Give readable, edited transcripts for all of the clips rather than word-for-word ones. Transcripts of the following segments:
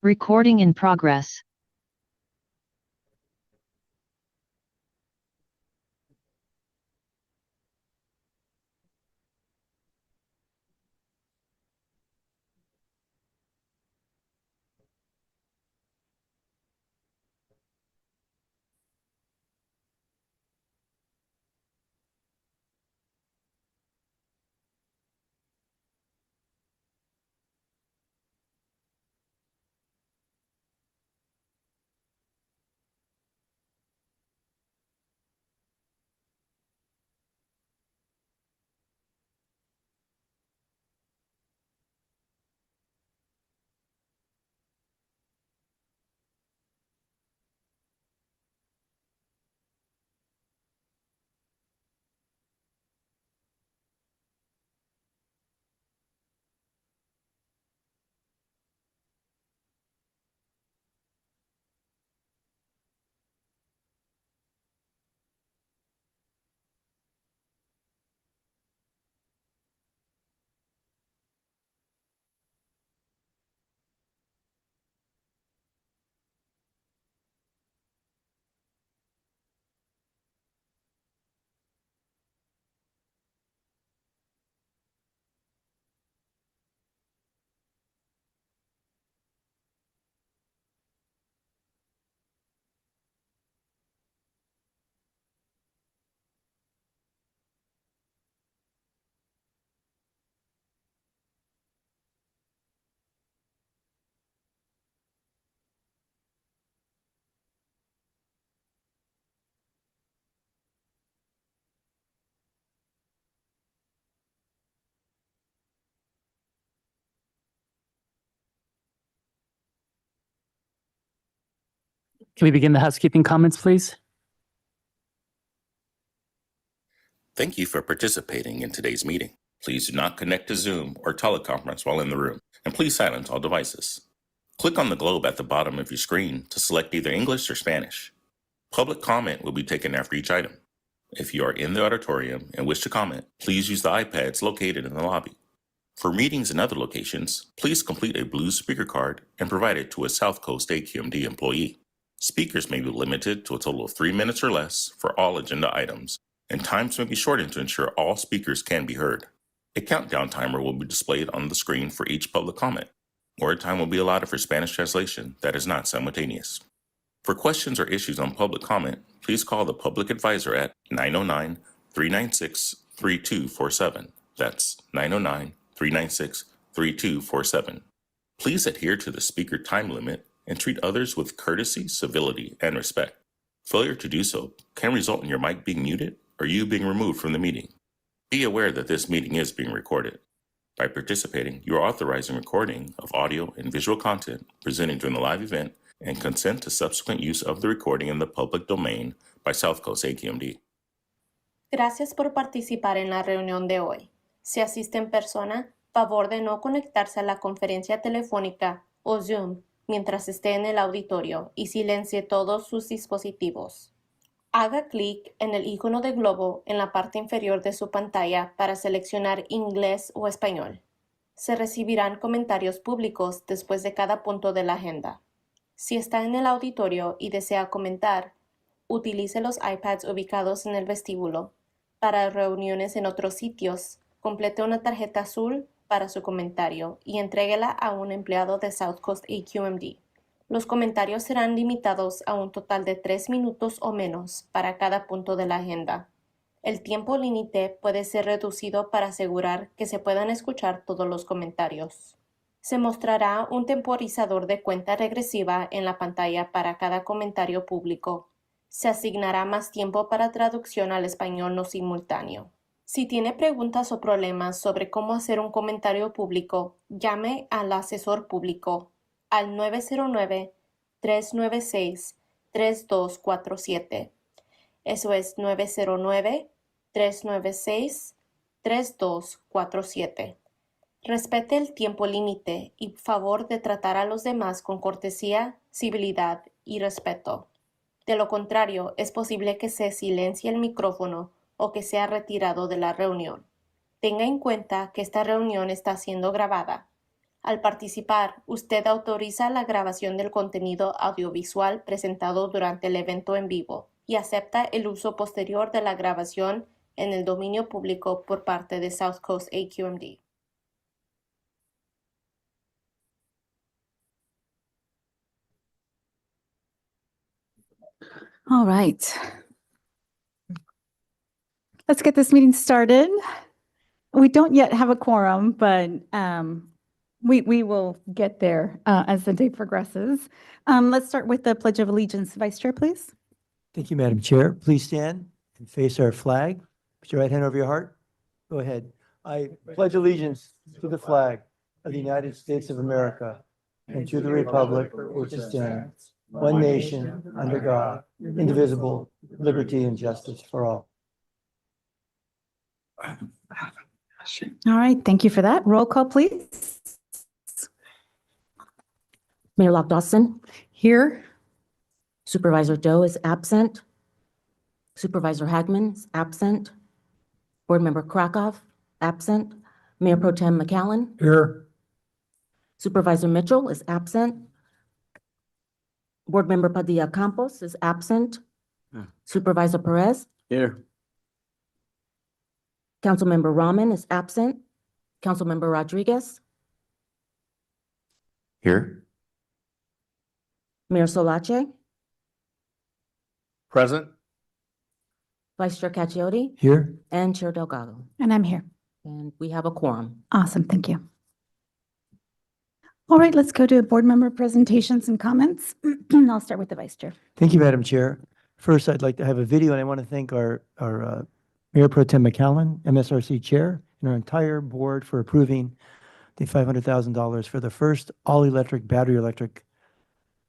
Recording in progress. Can we begin the housekeeping comments, please? Thank you for participating in today's meeting. Please do not connect to Zoom or teleconference while in the room, and please silence all devices. Click on the globe at the bottom of your screen to select either English or Spanish. Public comment will be taken after each item. If you are in the auditorium and wish to comment, please use the iPads located in the lobby. For meetings in other locations, please complete a blue speaker card and provide it to a South Coast AQMD employee. Speakers may be limited to a total of 3 minutes or less for all agenda items, and times may be shortened to ensure all speakers can be heard. A countdown timer will be displayed on the screen for each public comment. Word time will be allotted for Spanish translation that is not simultaneous. For questions or issues on public comment, please call the public advisor at 909-396-3247. That's 909-396-3247. Please adhere to the speaker time limit and treat others with courtesy, civility, and respect. Failure to do so can result in your mic being muted or you being removed from the meeting. Be aware that this meeting is being recorded. By participating, you are authorizing recording of audio and visual content presented during the live event and consent to subsequent use of the recording in the public domain by South Coast AQMD. Gracias por participar en la reunión de hoy. Si asiste en persona, favor de no conectarse a la conferencia telefónica o Zoom mientras esté en el auditorio y silencie todos sus dispositivos. Haga clic en el icono de globo en la parte inferior de su pantalla para seleccionar inglés o español. Se recibirán comentarios públicos después de cada punto de la agenda. Si está en el auditorio y desea comentar, utilice los iPads ubicados en el vestíbulo. Para reuniones en otros sitios, complete una tarjeta azul para su comentario y entréguela a un empleado de South Coast AQMD. Los comentarios serán limitados a un total de 3 minutos o menos para cada punto de la agenda. El tiempo límite puede ser reducido para asegurar que se puedan escuchar todos los comentarios. Se mostrará un temporizador de cuenta regresiva en la pantalla para cada comentario público. Se asignará más tiempo para traducción al español no simultáneo. Si tiene preguntas o problemas sobre cómo hacer un comentario público, llame al asesor público al 909-396-3247. Eso es 909-396-3247. Respete el tiempo límite y favor de tratar a los demás con cortesía, civilidad y respeto. De lo contrario, es posible que se silencie el micrófono o que sea retirado de la reunión. Tenga en cuenta que esta reunión está siendo grabada. Al participar, usted autoriza la grabación del contenido audiovisual presentado durante el evento en vivo y acepta el uso posterior de la grabación en el dominio público por parte de South Coast AQMD. All right. Let's get this meeting started. We don't yet have a quorum, but we will get there as the day progresses. Let's start with the Pledge of Allegiance. Vice Chair, please. Thank you, Madam Chair. Please stand and face our flag. Put your right hand over your heart. Go ahead. I pledge allegiance to the flag of the United States of America and to the republic for which it stands, one nation, under God, indivisible, liberty and justice for all. All right, thank you for that. Roll call, please. Mayor Lock-Dawson, Here. Supervisor Doe is absent. Supervisor Hagman is absent. Board Member Krakoff, absent. Mayor Pro Tem McAllen. Here. Supervisor Mitchell is absent. Board Member Padilla Campos is absent. Supervisor Perez. Here. Councilmember Rahman is absent. Councilmember Rodriguez. Here. Mayor Solache. Present. Vice Chair Caciotti. Here. And Chair Delgado. And I'm here. And we have a quorum. Awesome, thank you. All right, let's go to board member presentations and comments. I'll start with the Vice Chair. Thank you, Madam Chair. First, I'd like to have a video, and I want to thank our Mayor Pro Tem McAllen, MSRC Chair, and our entire board for approving the $500,000 for the first all-electric, battery electric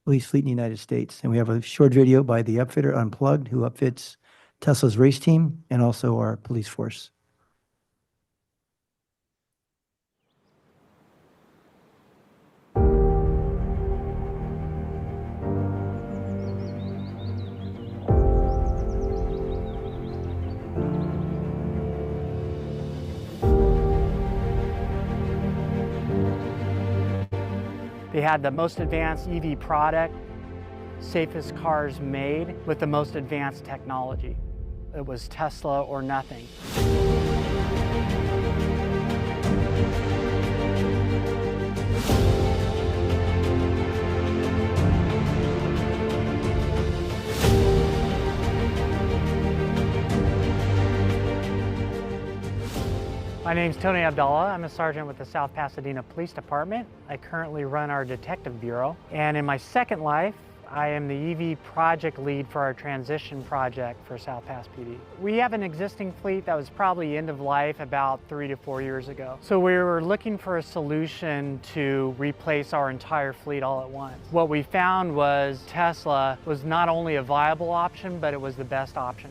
police fleet in the United States. And we have a short video by the upfitter Unplugged, who upfits Tesla's race team and also our police force. They had the most advanced EV product, safest cars made with the most advanced technology. It was Tesla or nothing. My name's Tony Abdallah. I'm a sergeant with the South Pasadena Police Department. I currently run our detective bureau. And in my second life, I am the EV project lead for our transition project for South Pass PD. We have an existing fleet that was probably end of life about 3 to 4 years ago. So we were looking for a solution to replace our entire fleet all at once. What we found was Tesla was not only a viable option, but it was the best option.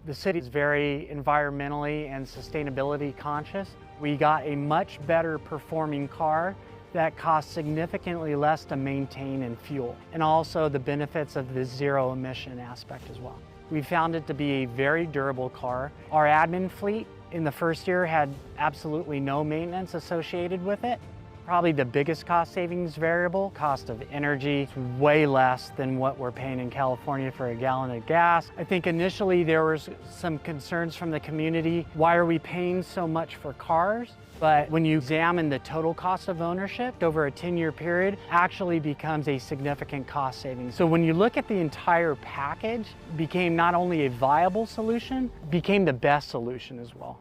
The city is very environmentally and sustainability conscious. We got a much better performing car that costs significantly less to maintain and fuel, and also the benefits of the zero emission aspect as well. We found it to be a very durable car. Our admin fleet in the first year had absolutely no maintenance associated with it. Probably the biggest cost savings variable, cost of energy, way less than what we're paying in California for a gallon of gas. I think initially there was some concerns from the community. Why are we paying so much for cars? But when you examine the total cost of ownership over a 10-year period, actually becomes a significant cost savings. So when you look at the entire package, became not only a viable solution, became the best solution as well.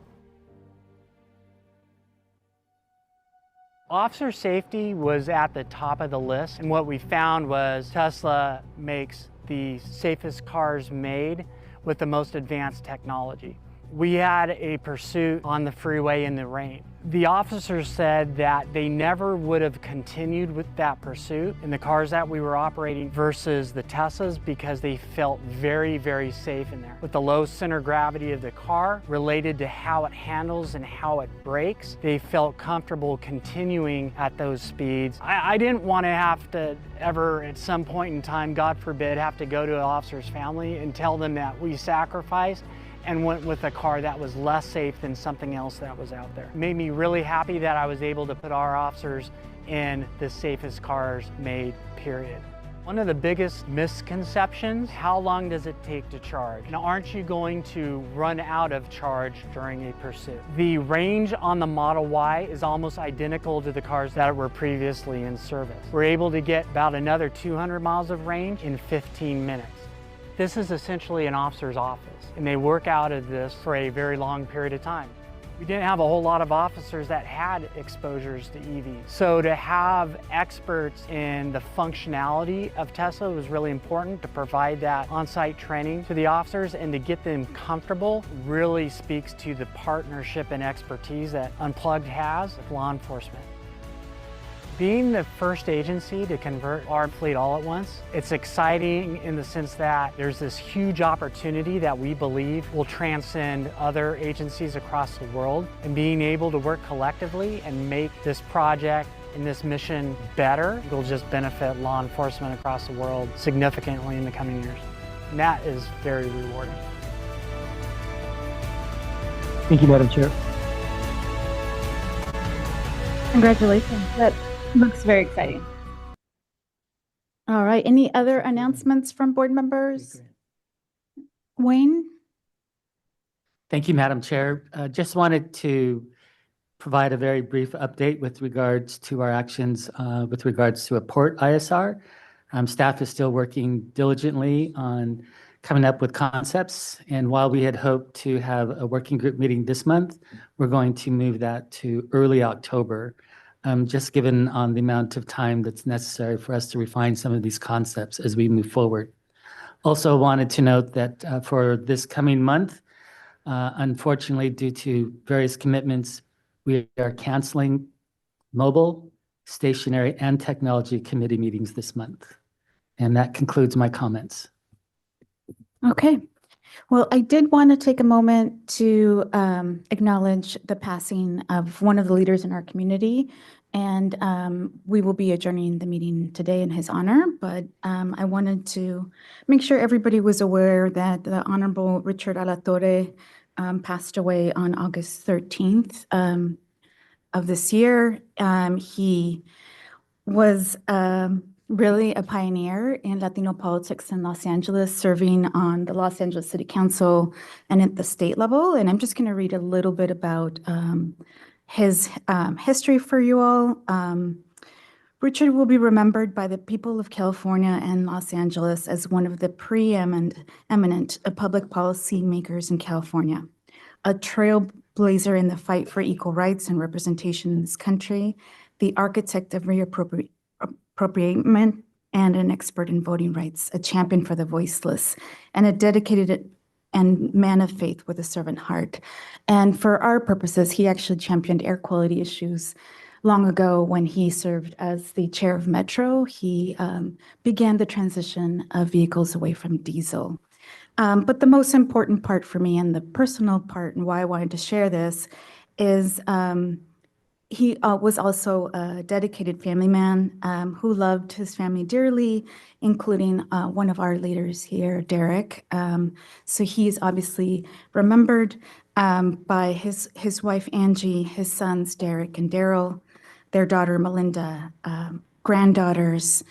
Officer safety was at the top of the list, and what we found was Tesla makes the safest cars made with the most advanced technology. We had a pursuit on the freeway in the rain. The officers said that they never would have continued with that pursuit in the cars that we were operating versus the Teslas because they felt very, very safe in there. With the low center gravity of the car related to how it handles and how it brakes, they felt comfortable continuing at those speeds. I didn't want to have to ever at some point in time, God forbid, have to go to an officer's family and tell them that we sacrificed and went with a car that was less safe than something else that was out there. It made me really happy that I was able to put our officers in the safest cars made, period. One of the biggest misconceptions, how long does it take to charge? Now, aren't you going to run out of charge during a pursuit? The range on the Model Y is almost identical to the cars that were previously in service. We're able to get about another 200 miles of range in 15 minutes. This is essentially an officer's office, and they work out of this for a very long period of time. We didn't have a whole lot of officers that had exposures to EVs. So to have experts in the functionality of Tesla was really important, to provide that on-site training to the officers and to get them comfortable really speaks to the partnership and expertise that Unplugged has with law enforcement. Being the first agency to convert our fleet all at once, it's exciting in the sense that there's this huge opportunity that we believe will transcend other agencies across the world, and being able to work collectively and make this project and this mission better will just benefit law enforcement across the world significantly in the coming years. And that is very rewarding. Thank you, Madam Chair. Congratulations. That looks very exciting. All right, any other announcements from board members? Wayne? Thank you, Madam Chair. Just wanted to provide a very brief update with regards to our actions with regards to a port ISR. Staff is still working diligently on coming up with concepts, and while we had hoped to have a working group meeting this month, we're going to move that to early October, just given on the amount of time that's necessary for us to refine some of these concepts as we move forward. Also wanted to note that for this coming month, unfortunately, due to various commitments, we are canceling mobile, stationary, and technology committee meetings this month. And that concludes my comments. Okay. Well, I did want to take a moment to acknowledge the passing of one of the leaders in our community, and we will be adjourning the meeting today in his honor, but I wanted to make sure everybody was aware that the Honorable Richard Alatorre passed away on August 13th of this year. He was really a pioneer in Latino politics in Los Angeles, serving on the Los Angeles City Council and at the state level. And I'm just going to read a little bit about his history for you all. Richard will be remembered by the people of California and Los Angeles as one of the preeminent public policy makers in California, a trailblazer in the fight for equal rights and representation in this country, the architect of reappropriation and an expert in voting rights, a champion for the voiceless, and a dedicated and man of faith with a servant heart. And for our purposes, he actually championed air quality issues long ago when he served as the chair of Metro. He began the transition of vehicles away from diesel. But the most important part for me, and the personal part, and why I wanted to share this, is he was also a dedicated family man who loved his family dearly, including one of our leaders here, Derek. So he's obviously remembered by his wife, Angie, his sons, Derek and Daryl, their daughter, Melinda, granddaughters,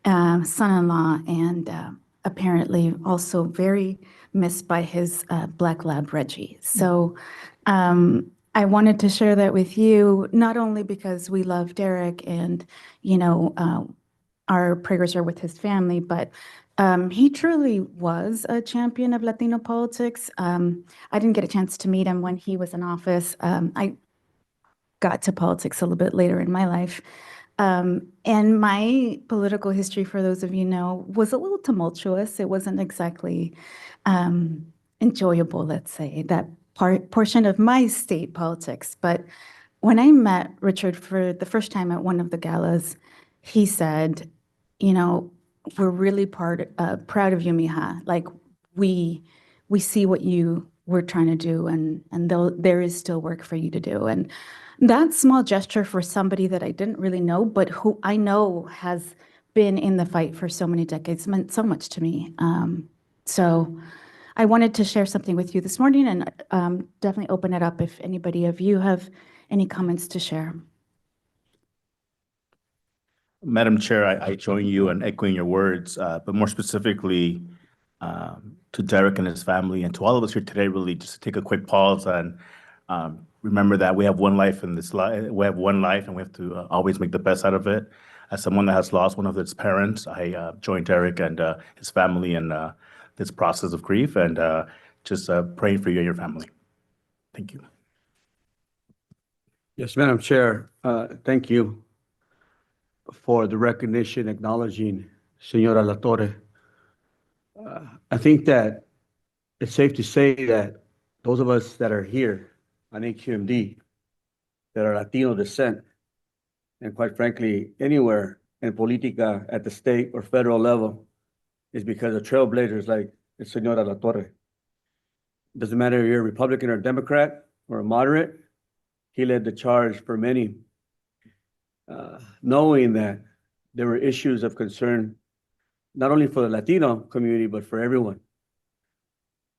son-in-law, and apparently also very missed by his black lab, Reggie. So I wanted to share that with you, not only because we love Derek and, you know, our prayers are with his family, but he truly was a champion of Latino politics. I didn't get a chance to meet him when he was in office. I got to politics a little bit later in my life. And my political history, for those of you know, was a little tumultuous. It wasn't exactly enjoyable, let's say, that portion of my state politics. But when I met Richard for the first time at one of the galas, he said, you know, we're really proud of you, Mija. Like, we see what you were trying to do, and there is still work for you to do. And that small gesture for somebody that I didn't really know, but who I know has been in the fight for so many decades, meant so much to me. So I wanted to share something with you this morning, and definitely open it up if anybody of you have any comments to share. Madam Chair, I join you in echoing your words, but more specifically to Derek and his family and to all of us here today, really just to take a quick pause and remember that we have one life in this life. We have one life, and we have to always make the best out of it. As someone that has lost one of its parents, I join Derek and his family in this process of grief, and just praying for you and your family. Thank you. Yes, Madam Chair, thank you for the recognition acknowledging Senora Alatorre. I think that it's safe to say that those of us that are here on AQMD that are Latino descent, and quite frankly, anywhere in politica at the state or federal level, is because of trailblazers like Senora Alatorre. Doesn't matter if you're a Republican or Democrat or a moderate, he led the charge for many, knowing that there were issues of concern, not only for the Latino community, but for everyone.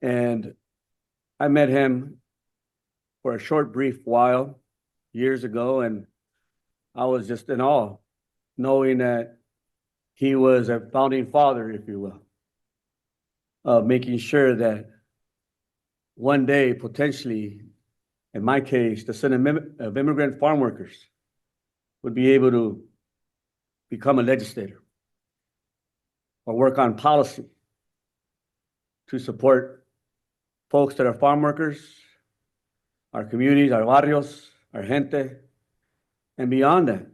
And I met him for a short, brief while years ago, and I was just in awe, knowing that he was a founding father, if you will, of making sure that one day, potentially, in my case, the son of immigrant farm workers would be able to become a legislator or work on policy to support folks that are farm workers, our communities, our barrios, our gente, and beyond that,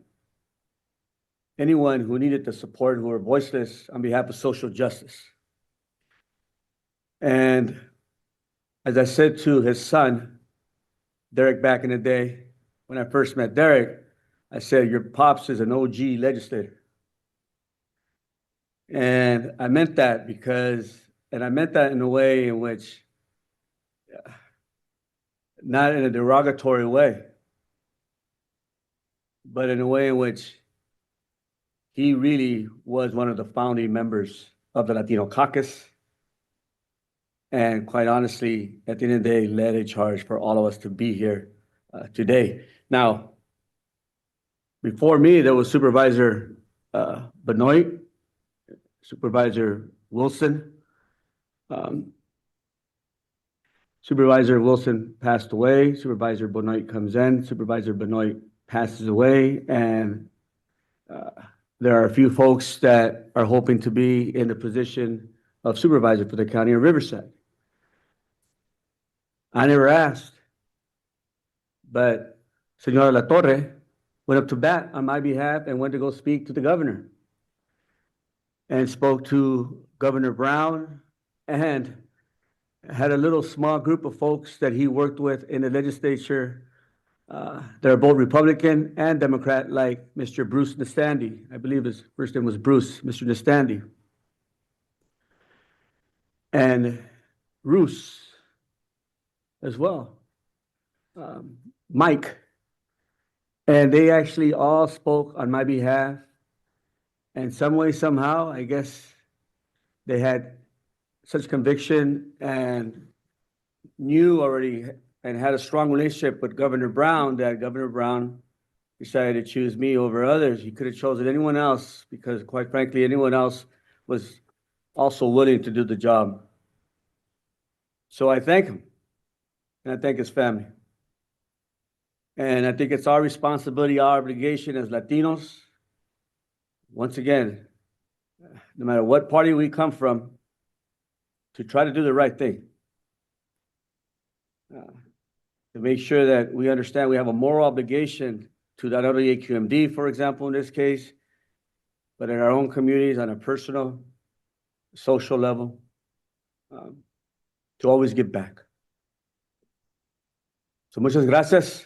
anyone who needed the support, who were voiceless on behalf of social justice. And as I said to his son, Derek, back in the day, when I first met Derek, I said, your pops is an OG legislator. And I meant that and I meant that in a way in which, not in a derogatory way, but in a way in which he really was one of the founding members of the Latino caucus. And quite honestly, at the end of the day, led a charge for all of us to be here today. Now, before me, there was Supervisor Benoit, Supervisor Wilson. Supervisor Wilson passed away. Supervisor Benoit comes in. Supervisor Benoit passes away. And there are a few folks that are hoping to be in the position of supervisor for the county of Riverside. I never asked, but Senora Alatorre went up to bat on my behalf and went to go speak to the governor and spoke to Governor Brown and had a little small group of folks that he worked with in the legislature that are both Republican and Democrat, like Mr. Bruce Nastandi. I believe his first name was Bruce, Mr. Nastandi. And Roos as well, Mike. And they actually all spoke on my behalf. And some way, somehow, I guess they had such conviction and knew already and had a strong relationship with Governor Brown that Governor Brown decided to choose me over others. He could have chosen anyone else because, quite frankly, anyone else was also willing to do the job. So I thank him, and I thank his family. And I think it's our responsibility, our obligation as Latinos, once again, no matter what party we come from, to try to do the right thing. To make sure that we understand we have a moral obligation to not only AQMD, for example, in this case, but in our own communities on a personal, social level, to always give back. So muchas gracias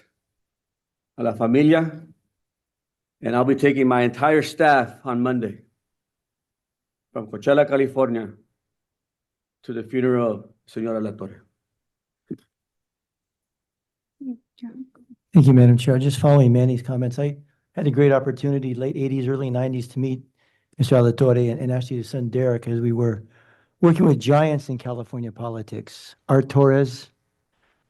a la familia, and I'll be taking my entire staff on Monday from Coachella, California, to the funeral of Senora Alatorre. Thank you, Madam Chair. Just following Manny's comments, I had a great opportunity, late 80s, early 90s, to meet Mr. Alatorre and actually his son Derek, as we were working with giants in California politics. Art Torres,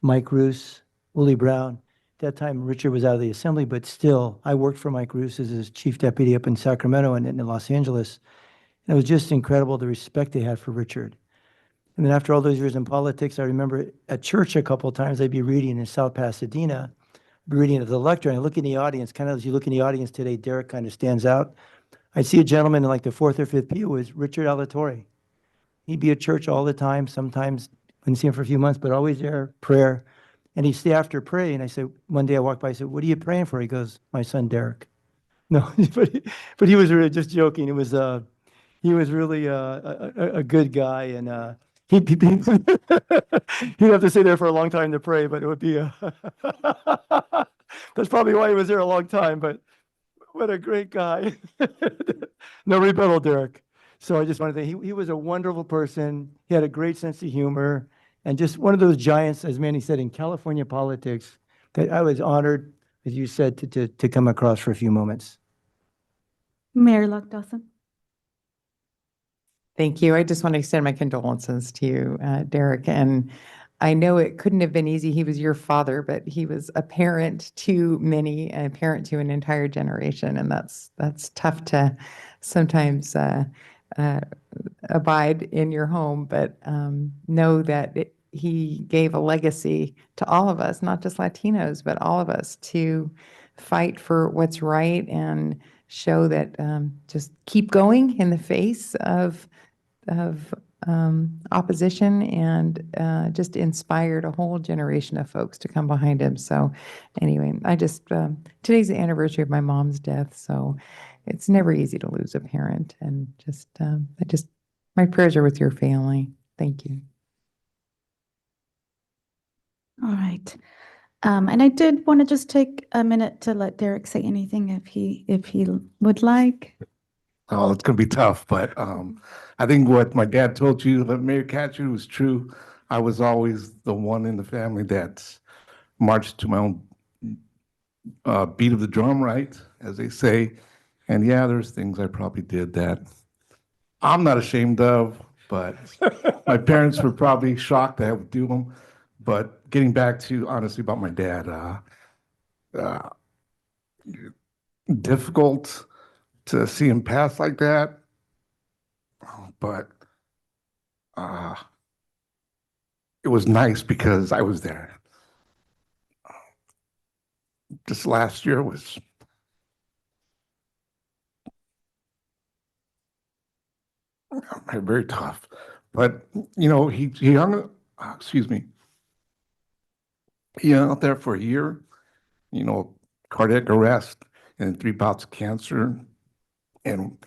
Mike Roos, Willie Brown, that time Richard was out of the assembly, but still, I worked for Mike Roos as his chief deputy up in Sacramento and in Los Angeles. And it was just incredible the respect they had for Richard. And then after all those years in politics, I remember at church a couple of times, I'd be reading in South Pasadena, be reading at the lectern, and I look in the audience, kind of as you look in the audience today, Derek kind of stands out. I'd see a gentleman in like the fourth or fifth pew was Richard Alatorre. He'd be at church all the time, sometimes wouldn't see him for a few months, but always there, prayer. And he'd stay after pray, and I said, one day I walked by, I said, what are you praying for? He goes, my son Derek. No, but he was really just joking. It was, he was really a good guy, and he'd have to stay there for a long time to pray, but it would be that's probably why he was there a long time, but what a great guy. No rebuttal, Derek. So I just want to say he was a wonderful person. He had a great sense of humor and just one of those giants, as Manny said, in California politics that I was honored, as you said, to come across for a few moments. Mayor Luck Dawson. Thank you. I just want to extend my condolences to you, Derek. And I know it couldn't have been easy. He was your father, but he was a parent to many, a parent to an entire generation. And that's tough to sometimes abide in your home, but know that he gave a legacy to all of us, not just Latinos, but all of us, to fight for what's right and show that just keep going in the face of opposition, and just inspired a whole generation of folks to come behind him. So anyway, I just, today's the anniversary of my mom's death, so it's never easy to lose a parent, and my prayers are with your family. Thank you. All right. And I did want to just take a minute to let Derek say anything if he would like. Oh, it's going to be tough, but I think what my dad told you, that Mayor Katcher, was true. I was always the one in the family that marched to my own beat of the drum, right, as they say. And yeah, there's things I probably did that I'm not ashamed of, but my parents were probably shocked that I would do them. But getting back to honestly about my dad, difficult to see him pass like that, but it was nice because I was there. This last year was very tough, but you know, he hung, excuse me, he hung out there for a year, you know, cardiac arrest and 3 bouts of cancer. And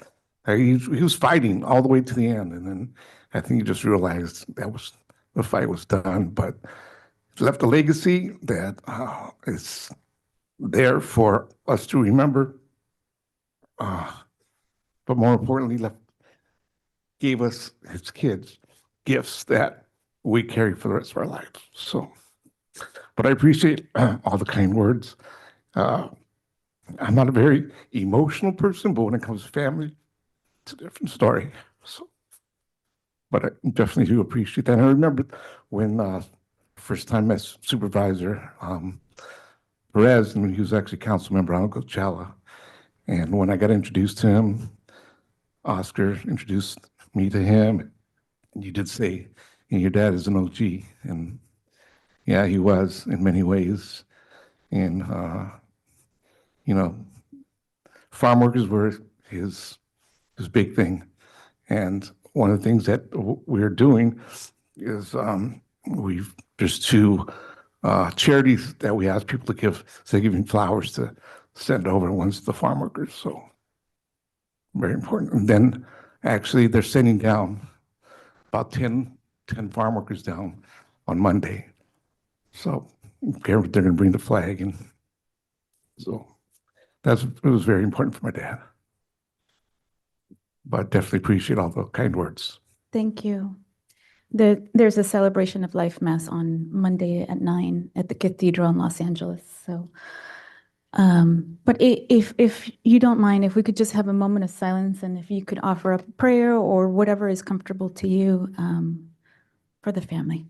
he was fighting all the way to the end. And then I think he just realized the fight was done, but he left a legacy that is there for us to remember. But more importantly, gave us, his kids, gifts that we carry for the rest of our lives. So, but I appreciate all the kind words. I'm not a very emotional person, but when it comes to family, it's a different story. So, but I definitely do appreciate that. And I remember when first time as supervisor, Perez, and he was actually council member on Coachella. And when I got introduced to him, Oscar introduced me to him. And you did say, your dad is an OG. And yeah, he was in many ways. And, you know, farm workers were his big thing. And one of the things that we're doing is there's 2 charities that we ask people to give, so they're giving flowers to send over, one's to the farm workers, so very important. And then actually they're sending down about 10 farm workers down on Monday. So they're gonna bring the flag, and so it was very important for my dad. But definitely appreciate all the kind words. Thank you. There's a celebration of life mass on Monday at 9 at the Cathedral in Los Angeles. So, but if you don't mind, if we could just have a moment of silence, and if you could offer up prayer or whatever is comfortable to you for the family.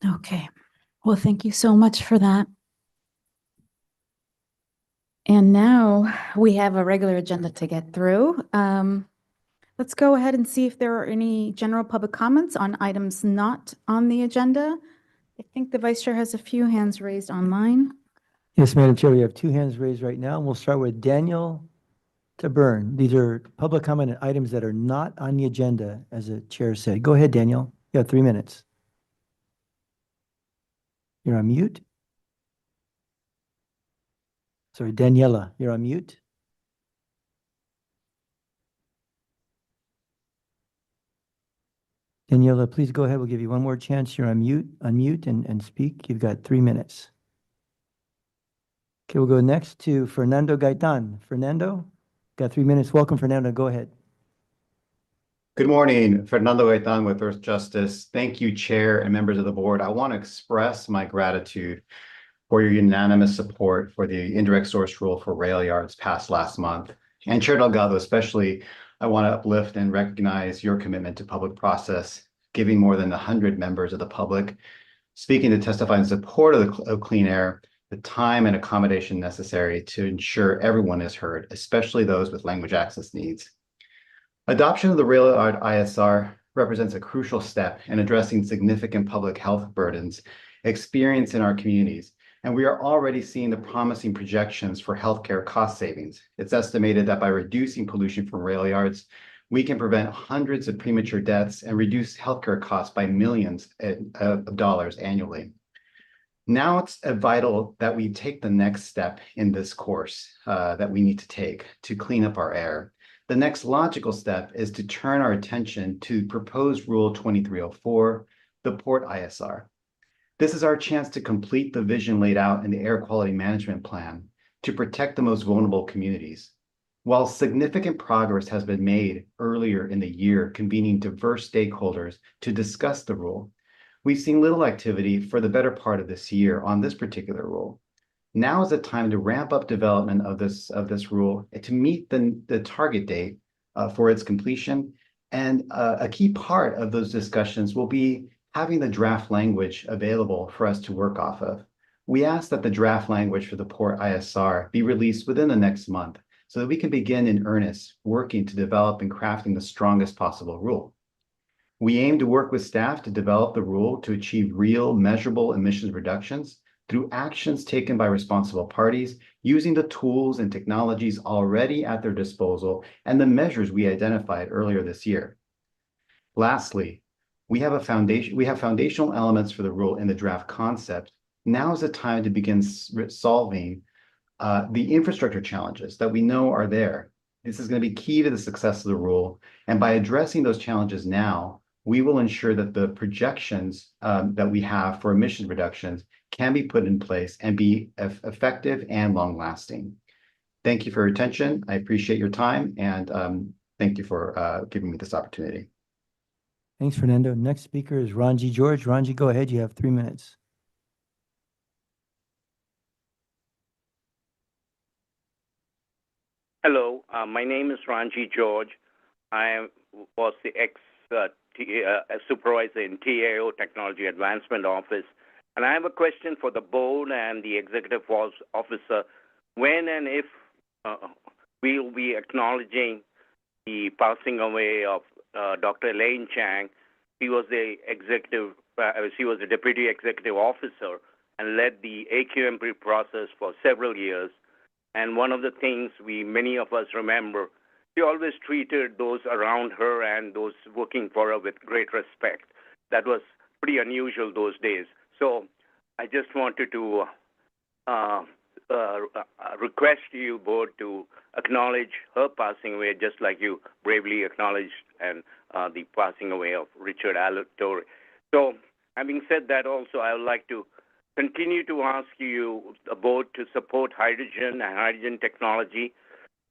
Okay. Well, thank you so much for that. And now we have a regular agenda to get through. Let's go ahead and see if there are any general public comments on items not on the agenda. I think the vice chair has a few hands raised online. Yes, Madam Chair, we have two hands raised right now, and we'll start with Daniel Taburn. These are public comment on items that are not on the agenda, as the chair said. Go ahead, Daniel. You have 3 minutes. You're on mute. Sorry, Daniela, you're on mute. Daniela, please go ahead. We'll give you one more chance. You're on mute. Unmute and speak. You've got 3 minutes. Okay, we'll go next to Fernando Gaitan. Fernando, got 3 minutes. Welcome, Fernando. Go ahead. Good morning, Fernando Gaitan with Earth Justice. Thank you, Chair and members of the board. I want to express my gratitude for your unanimous support for the indirect source rule for rail yards passed last month. And Chair Delgado, especially, I want to uplift and recognize your commitment to public process, giving more than 100 members of the public speaking to testify in support of clean air, the time and accommodation necessary to ensure everyone is heard, especially those with language access needs. Adoption of the rail yard ISR represents a crucial step in addressing significant public health burdens experienced in our communities, and we are already seeing the promising projections for healthcare cost savings. It's estimated that by reducing pollution from rail yards, we can prevent hundreds of premature deaths and reduce healthcare costs by millions of dollars annually. Now it's vital that we take the next step in this course that we need to take to clean up our air. The next logical step is to turn our attention to proposed Rule 2304, the Port ISR. This is our chance to complete the vision laid out in the Air Quality Management Plan to protect the most vulnerable communities. While significant progress has been made earlier in the year, convening diverse stakeholders to discuss the rule, we've seen little activity for the better part of this year on this particular rule. Now is the time to ramp up development of this rule to meet the target date for its completion. And a key part of those discussions will be having the draft language available for us to work off of. We ask that the draft language for the Port ISR be released within the next month so that we can begin in earnest working to develop and crafting the strongest possible rule. We aim to work with staff to develop the rule to achieve real measurable emissions reductions through actions taken by responsible parties using the tools and technologies already at their disposal and the measures we identified earlier this year. Lastly, we have foundational elements for the rule in the draft concept. Now is the time to begin solving the infrastructure challenges that we know are there. This is going to be key to the success of the rule. And by addressing those challenges now, we will ensure that the projections that we have for emission reductions can be put in place and be effective and long-lasting. Thank you for your attention. I appreciate your time, and thank you for giving me this opportunity. Thanks, Fernando. Next speaker is Ranji George. Ranji, go ahead. You have 3 minutes. Hello, my name is Ranji George. I was the supervisor in TAO, Technology Advancement Office. And I have a question for the board and the executive officer. When and if we'll be acknowledging the passing away of Dr. Elaine Chang. She was the deputy executive officer and led the AQMD process for several years. And one of the things many of us remember, she always treated those around her and those working for her with great respect. That was pretty unusual those days. So I just wanted to request you both to acknowledge her passing away, just like you bravely acknowledged the passing away of Richard Alatorre. So having said that, also I would like to continue to ask you both to support hydrogen and hydrogen technology.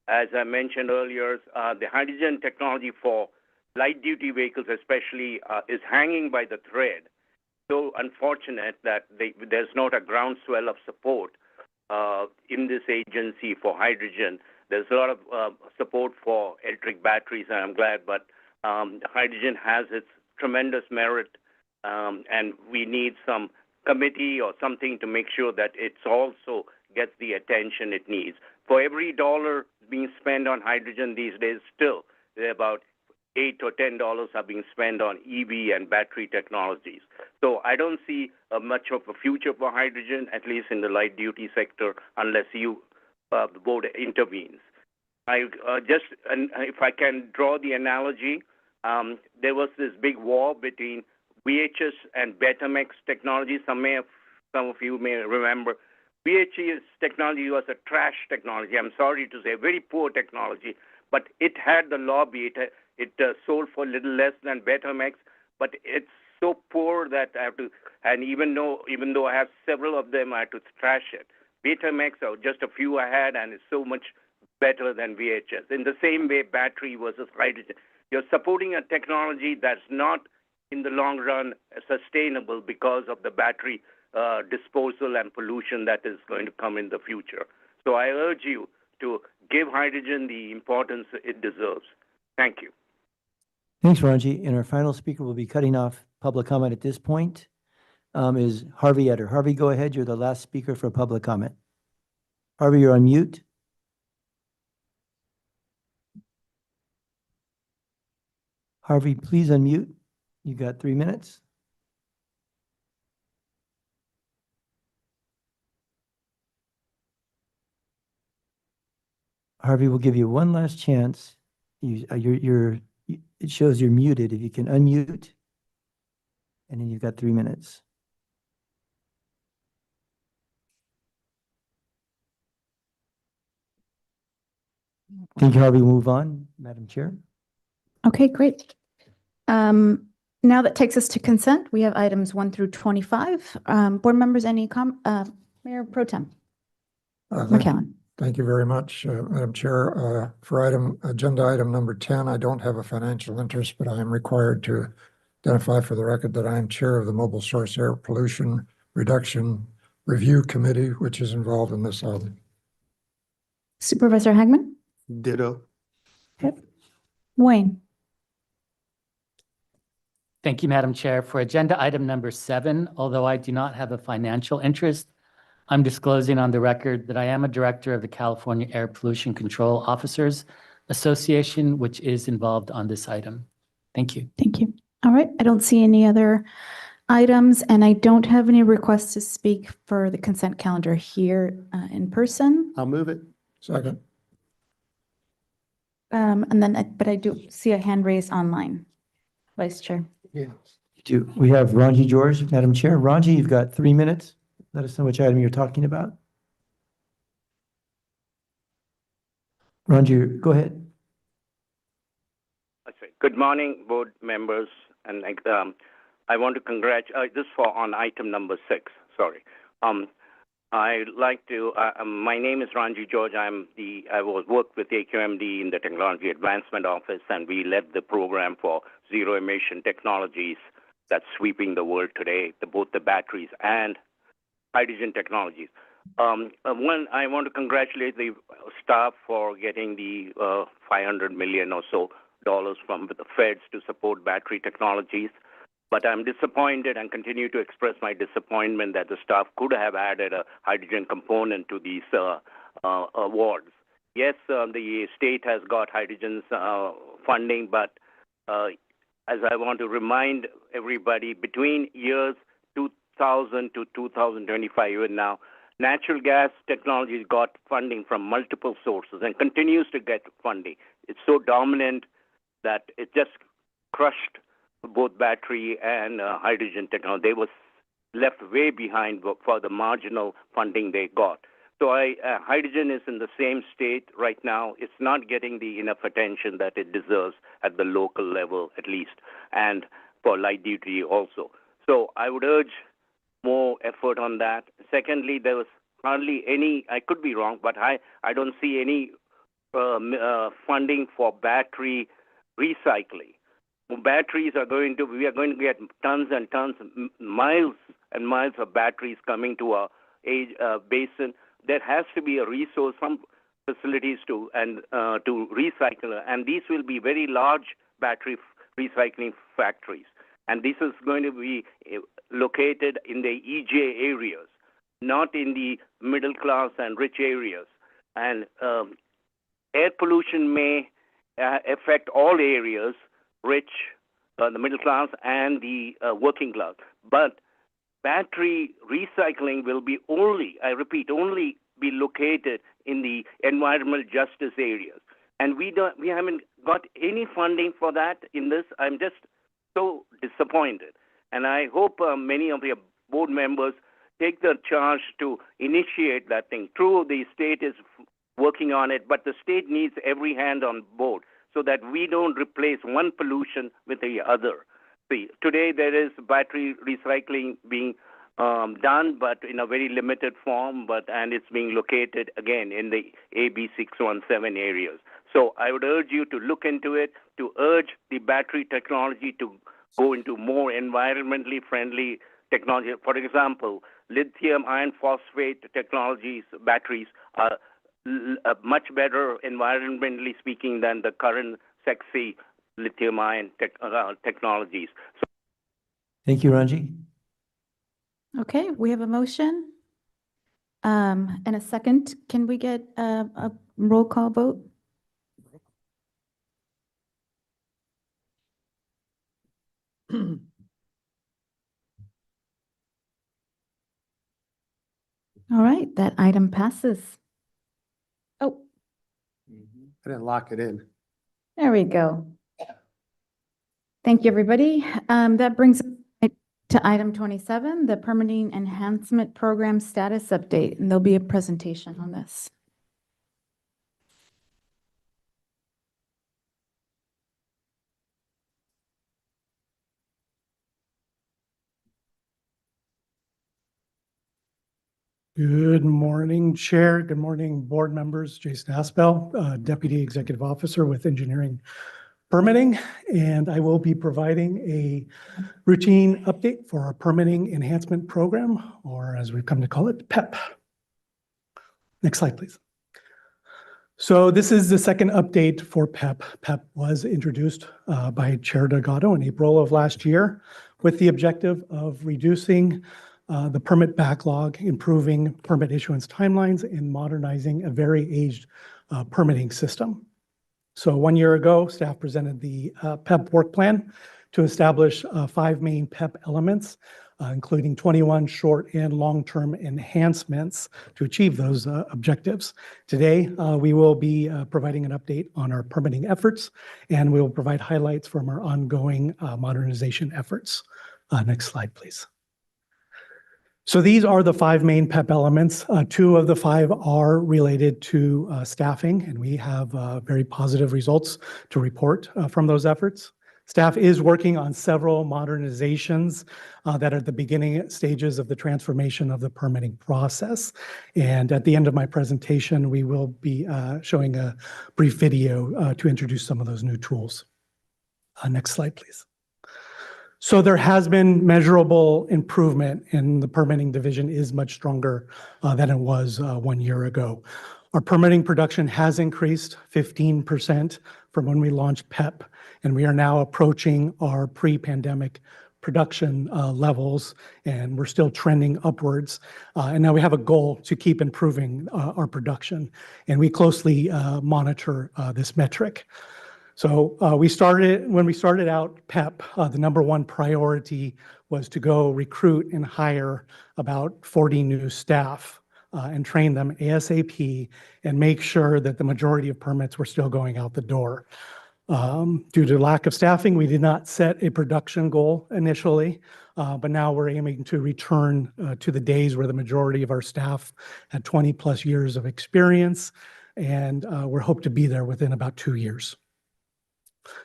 As I mentioned earlier, the hydrogen technology for light-duty vehicles especially is hanging by the thread. So unfortunate that there's not a groundswell of support in this agency for hydrogen. There's a lot of support for electric batteries, and I'm glad, but hydrogen has its tremendous merit and we need some committee or something to make sure that it's also gets the attention it needs. For every dollar being spent on hydrogen these days, still about $8 or $10 are being spent on EV and battery technologies. So I don't see much of a future for hydrogen, at least in the light duty sector, unless you, the board, intervenes. If I can draw the analogy, there was this big war between VHS and Betamax technology. Some of you may remember. VHS technology was a trash technology. I'm sorry to say, very poor technology, but it had the lobby. It sold for a little less than Betamax, but it's so poor that I have to. And even though I have several of them, I have to trash it. Betamax, or just a few I had, and it's so much better than VHS. In the same way, battery versus hydrogen. You're supporting a technology that's not in the long run sustainable because of the battery disposal and pollution that is going to come in the future. So I urge you to give hydrogen the importance it deserves. Thank you. Thanks, Ranji. And our final speaker will be cutting off public comment at this point, is Harvey Etter. Harvey, go ahead. You're the last speaker for public comment. Harvey, you're on mute. Harvey, please unmute. You got 3 minutes. Harvey, we'll give you one last chance. It shows you're muted. If you can unmute, and then you've got 3 minutes. Thank you, Harvey. We'll move on, Madam Chair. Okay, great. Now that takes us to consent. We have items 1 through 25. Board members, Mayor Pro Tem McAllen. Thank you very much, Madam Chair. For agenda item number 10, I don't have a financial interest, but I am required to identify for the record that I am chair of the Mobile Source Air Pollution Reduction Review Committee, which is involved in this item. Supervisor Hagman? Ditto. Okay. Wayne? Thank you, Madam Chair. For agenda item number 7, although I do not have a financial interest, I'm disclosing on the record that I am a director of the California Air Pollution Control Officers Association, which is involved on this item. Thank you. Thank you. All right. I don't see any other items, and I don't have any requests to speak for the consent calendar here in person. I'll move it. Second. But I do see a hand raised online. Vice Chair. Yes. We have Ranji George, Madam Chair. Ranji, you've got 3 minutes. Let us know which item you're talking about. Ranji, go ahead. Good morning, board members, and I want to congratulate. This for on item number 6. Sorry. I'd like to. My name is Ranji George. I worked with AQMD in the Technology Advancement Office, and we led the program for zero emission technologies that's sweeping the world today, both the batteries and hydrogen technologies. I want to congratulate the staff for getting the $500 million or so from the feds to support battery technologies. But I'm disappointed and continue to express my disappointment that the staff could have added a hydrogen component to these awards. Yes, the state has got hydrogen funding, but as I want to remind everybody, between years 2000 to 2025, even now, natural gas technology got funding from multiple sources and continues to get funding. It's so dominant that it just crushed both battery and hydrogen technology. They were left way behind for the marginal funding they got. So hydrogen is in the same state right now. It's not getting the enough attention that it deserves at the local level, at least, and for light duty also. So I would urge more effort on that. Secondly, there was hardly any, I could be wrong, but I don't see any funding for battery recycling. Batteries we are going to get tons and tons, miles and miles of batteries coming to our basin. There has to be a resource, some facilities to recycle, and these will be very large battery recycling factories. And this is going to be located in the EJ areas, not in the middle class and rich areas. And air pollution may affect all areas, rich, the middle class, and the working class. But battery recycling will be only, I repeat, only be located in the environmental justice areas. And we haven't got any funding for that in this. I'm just so disappointed. And I hope many of your board members take the charge to initiate that thing. True, the state is working on it, but the state needs every hand on board so that we don't replace one pollution with the other. See, today there is battery recycling being done, but in a very limited form, and it's being located again in the AB 617 areas. So I would urge you to look into it, to urge the battery technology to go into more environmentally friendly technology. For example, lithium iron phosphate technologies, batteries are much better environmentally speaking than the current sexy lithium ion technologies. So Thank you, Ranji. Okay, we have a motion and a second. Can we get a roll call vote? All right, that item passes. Oh, I didn't lock it in. there we go. Thank you, everybody. That brings us to item 27, the Permitting Enhancement Program Status Update, and there'll be a presentation on this. Good morning, Chair. Good morning, board members. Jason Aspel, Deputy Executive Officer with Engineering Permitting, and I will be providing a routine update for our Permitting Enhancement Program, or as we've come to call it, PEP. Next slide, please. So this is the second update for PEP. PEP was introduced by Chair Delgado in April of last year with the objective of reducing the permit backlog, improving permit issuance timelines, and modernizing a very aged permitting system. So 1 year ago, staff presented the PEP work plan to establish 5 main PEP elements, including 21 short and long-term enhancements to achieve those objectives. Today, we will be providing an update on our permitting efforts, and we will provide highlights from our ongoing modernization efforts. Next slide, please. So these are the 5 main PEP elements. 2 of the 5 are related to staffing, and we have very positive results to report from those efforts. Staff is working on several modernizations that are at the beginning stages of the transformation of the permitting process. And at the end of my presentation, we will be showing a brief video to introduce some of those new tools. Next slide, please. So there has been measurable improvement, and the permitting division is much stronger than it was 1 year ago. Our permitting production has increased 15% from when we launched PEP, and we are now approaching our pre-pandemic production levels, and we're still trending upwards. And now we have a goal to keep improving our production, and we closely monitor this metric. So when we started out PEP, the number 1 priority was to go recruit and hire about 40 new staff and train them ASAP and make sure that the majority of permits were still going out the door. Due to lack of staffing, we did not set a production goal initially, but now we're aiming to return to the days where the majority of our staff had 20+ years of experience, and we're hoped to be there within about 2 years.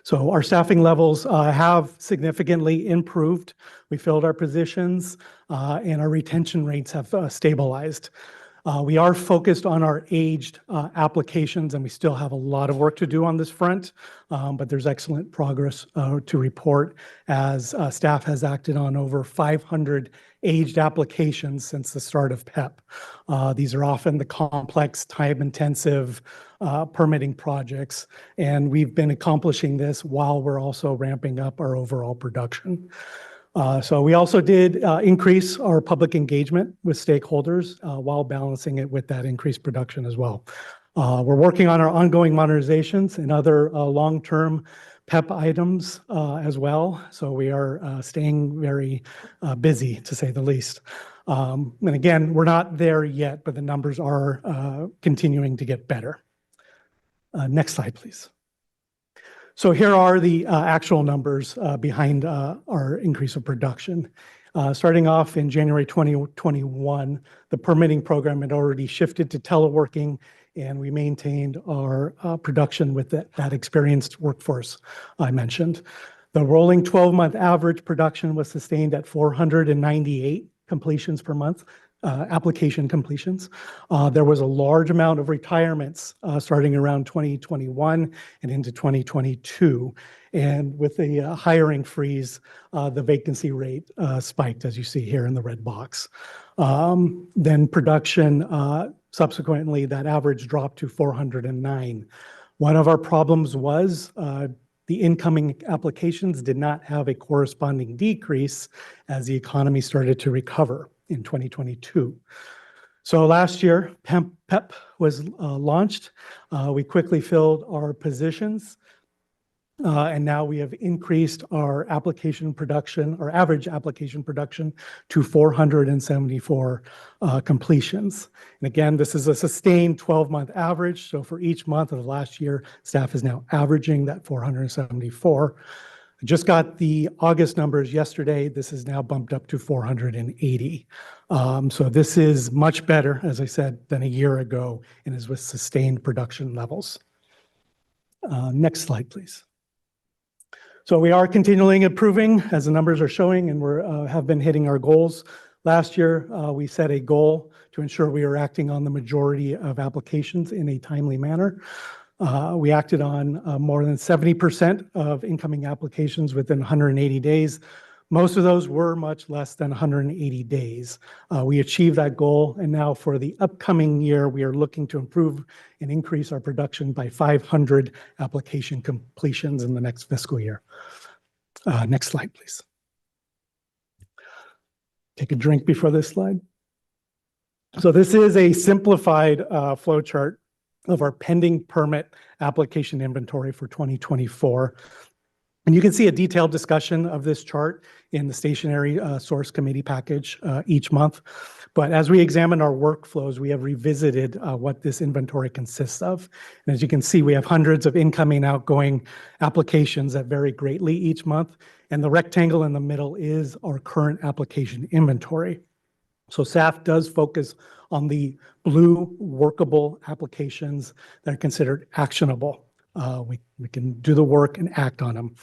So our staffing levels have significantly improved. We filled our positions and our retention rates have stabilized. We are focused on our aged applications, and we still have a lot of work to do on this front, but there's excellent progress to report as staff has acted on over 500 aged applications since the start of PEP. These are often the complex, time-intensive permitting projects, and we've been accomplishing this while we're also ramping up our overall production. So we also did increase our public engagement with stakeholders while balancing it with that increased production as well. We're working on our ongoing modernizations and other long-term PEP items as well. So we are staying very busy, to say the least. And again, we're not there yet, but the numbers are continuing to get better. Next slide, please. So here are the actual numbers behind our increase of production. Starting off in January 2021, the permitting program had already shifted to teleworking, and we maintained our production with that experienced workforce I mentioned. The rolling 12-month average production was sustained at 498 completions per month, application completions. There was a large amount of retirements starting around 2021 and into 2022. And with the hiring freeze, the vacancy rate spiked, as you see here in the red box. Then production, subsequently, that average dropped to 409. One of our problems was the incoming applications did not have a corresponding decrease as the economy started to recover in 2022. So last year, PEP was launched. We quickly filled our positions, and now we have increased our application production, our average application production, to 474 completions. And again, this is a sustained 12-month average. So for each month of last year, staff is now averaging that 474. I just got the August numbers yesterday. This is now bumped up to 480. So this is much better, as I said, than a year ago, and is with sustained production levels. Next slide, please. So we are continually improving, as the numbers are showing, and we have been hitting our goals. Last year, we set a goal to ensure we are acting on the majority of applications in a timely manner. We acted on more than 70% of incoming applications within 180 days. Most of those were much less than 180 days. We achieved that goal, and now for the upcoming year, we are looking to improve and increase our production by 500 application completions in the next fiscal year. Next slide, please. Take a drink before this slide. So this is a simplified flow chart of our pending permit application inventory for 2024. And you can see a detailed discussion of this chart in the stationary source committee package each month. But as we examine our workflows, we have revisited what this inventory consists of. And as you can see, we have hundreds of incoming and outgoing applications that vary greatly each month. And the rectangle in the middle is our current application inventory. So staff does focus on the blue workable applications that are considered actionable. We can do the work and act on them.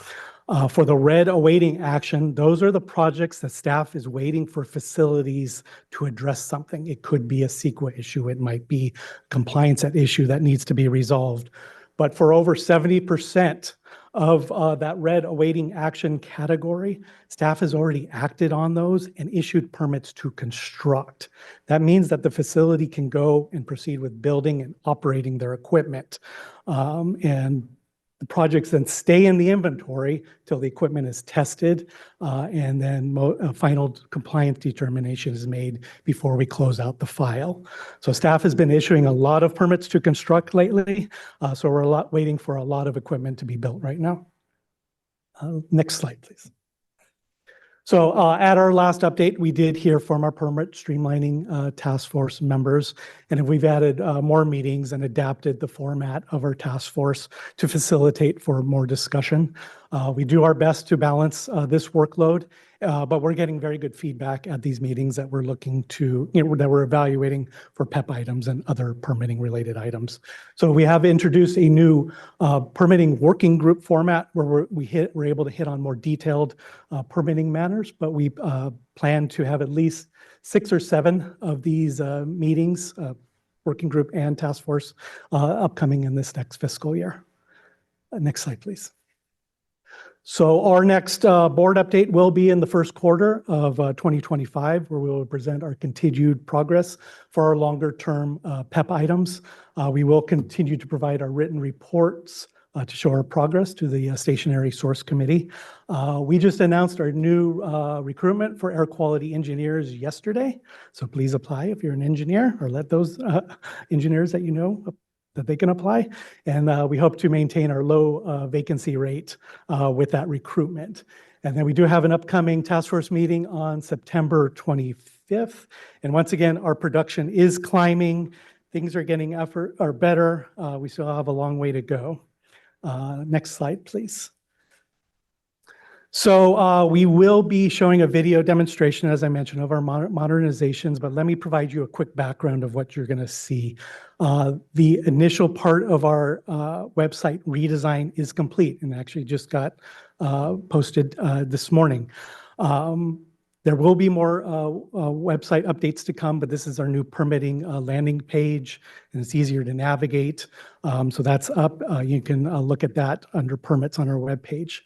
For the red awaiting action, those are the projects that staff is waiting for facilities to address something. It could be a CEQA issue. It might be compliance issue that needs to be resolved. But for over 70% of that red awaiting action category, staff has already acted on those and issued permits to construct. That means that the facility can go and proceed with building and operating their equipment. And the projects then stay in the inventory till the equipment is tested, and then a final compliance determination is made before we close out the file. So staff has been issuing a lot of permits to construct lately, so we're waiting for a lot of equipment to be built right now. Next slide, please. So at our last update, we did hear from our permit streamlining task force members, and we've added more meetings and adapted the format of our task force to facilitate for more discussion. We do our best to balance this workload, but we're getting very good feedback at these meetings that we're looking to, that we're evaluating for PEP items and other permitting related items. So we have introduced a new permitting working group format where we're able to hit on more detailed permitting matters, but we plan to have at least 6 or 7 of these meetings, working group and task force, upcoming in this next fiscal year. Next slide, please. So our next board update will be in the first quarter of 2025, where we will present our continued progress for our longer-term PEP items. We will continue to provide our written reports to show our progress to the Stationary Source Committee. We just announced our new recruitment for air quality engineers yesterday, so please apply if you're an engineer, or let those engineers that you know that they can apply. And we hope to maintain our low vacancy rate with that recruitment. And then we do have an upcoming task force meeting on September 25th. And once again, our production is climbing. Things are getting better. We still have a long way to go. Next slide, please. So we will be showing a video demonstration, as I mentioned, of our modernizations, but let me provide you a quick background of what you're going to see. The initial part of our website redesign is complete and actually just got posted this morning. There will be more website updates to come, but this is our new permitting landing page, and it's easier to navigate. So that's up. You can look at that under permits on our webpage.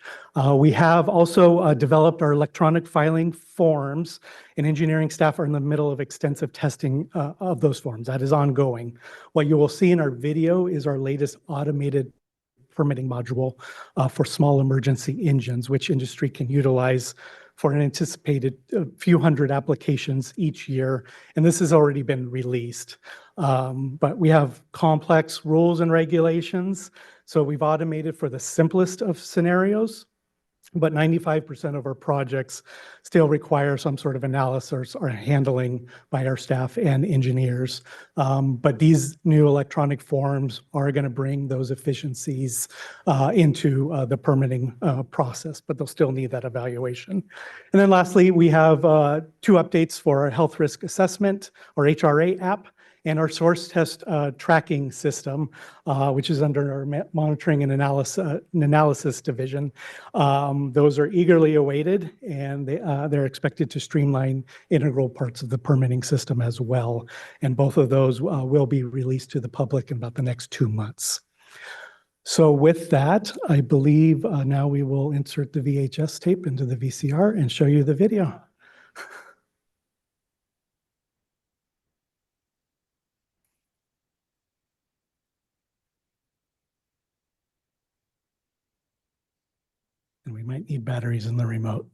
We have also developed our electronic filing forms, and engineering staff are in the middle of extensive testing of those forms. That is ongoing. What you will see in our video is our latest automated permitting module for small emergency engines, which industry can utilize for an anticipated few hundred applications each year, and this has already been released. But we have complex rules and regulations, so we've automated for the simplest of scenarios, but 95% of our projects still require some sort of analysis or handling by our staff and engineers. But these new electronic forms are going to bring those efficiencies into the permitting process, but they'll still need that evaluation. And then lastly, we have 2 updates for our health risk assessment, or HRA app, and our source test tracking system, which is under our monitoring and analysis division. Those are eagerly awaited, and they're expected to streamline integral parts of the permitting system as well. And both of those will be released to the public in about the next 2 months. So with that, I believe now we will insert the VHS tape into the VCR and show you the video. And we might need batteries in the remote.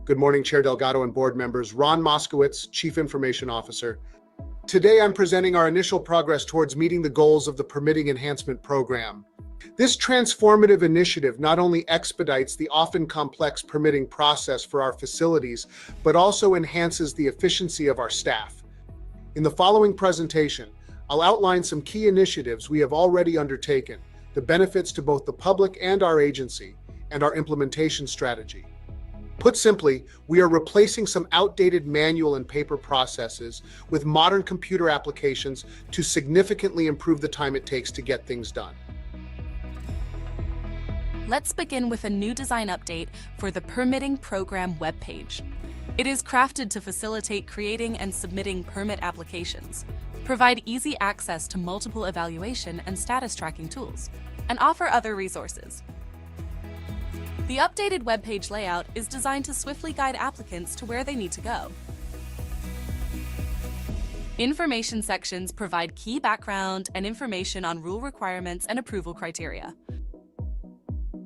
Good morning, Chair Delgado and board members. Ron Moskowitz, Chief Information Officer. Today, I'm presenting our initial progress towards meeting the goals of the Permitting Enhancement Program. This transformative initiative not only expedites the often complex permitting process for our facilities, but also enhances the efficiency of our staff. In the following presentation, I'll outline some key initiatives we have already undertaken, the benefits to both the public and our agency, and our implementation strategy. Put simply, we are replacing some outdated manual and paper processes with modern computer applications to significantly improve the time it takes to get things done. Let's begin with a new design update for the Permitting Program webpage. It is crafted to facilitate creating and submitting permit applications, provide easy access to multiple evaluation and status tracking tools, and offer other resources. The updated webpage layout is designed to swiftly guide applicants to where they need to go. Information sections provide key background and information on rule requirements and approval criteria.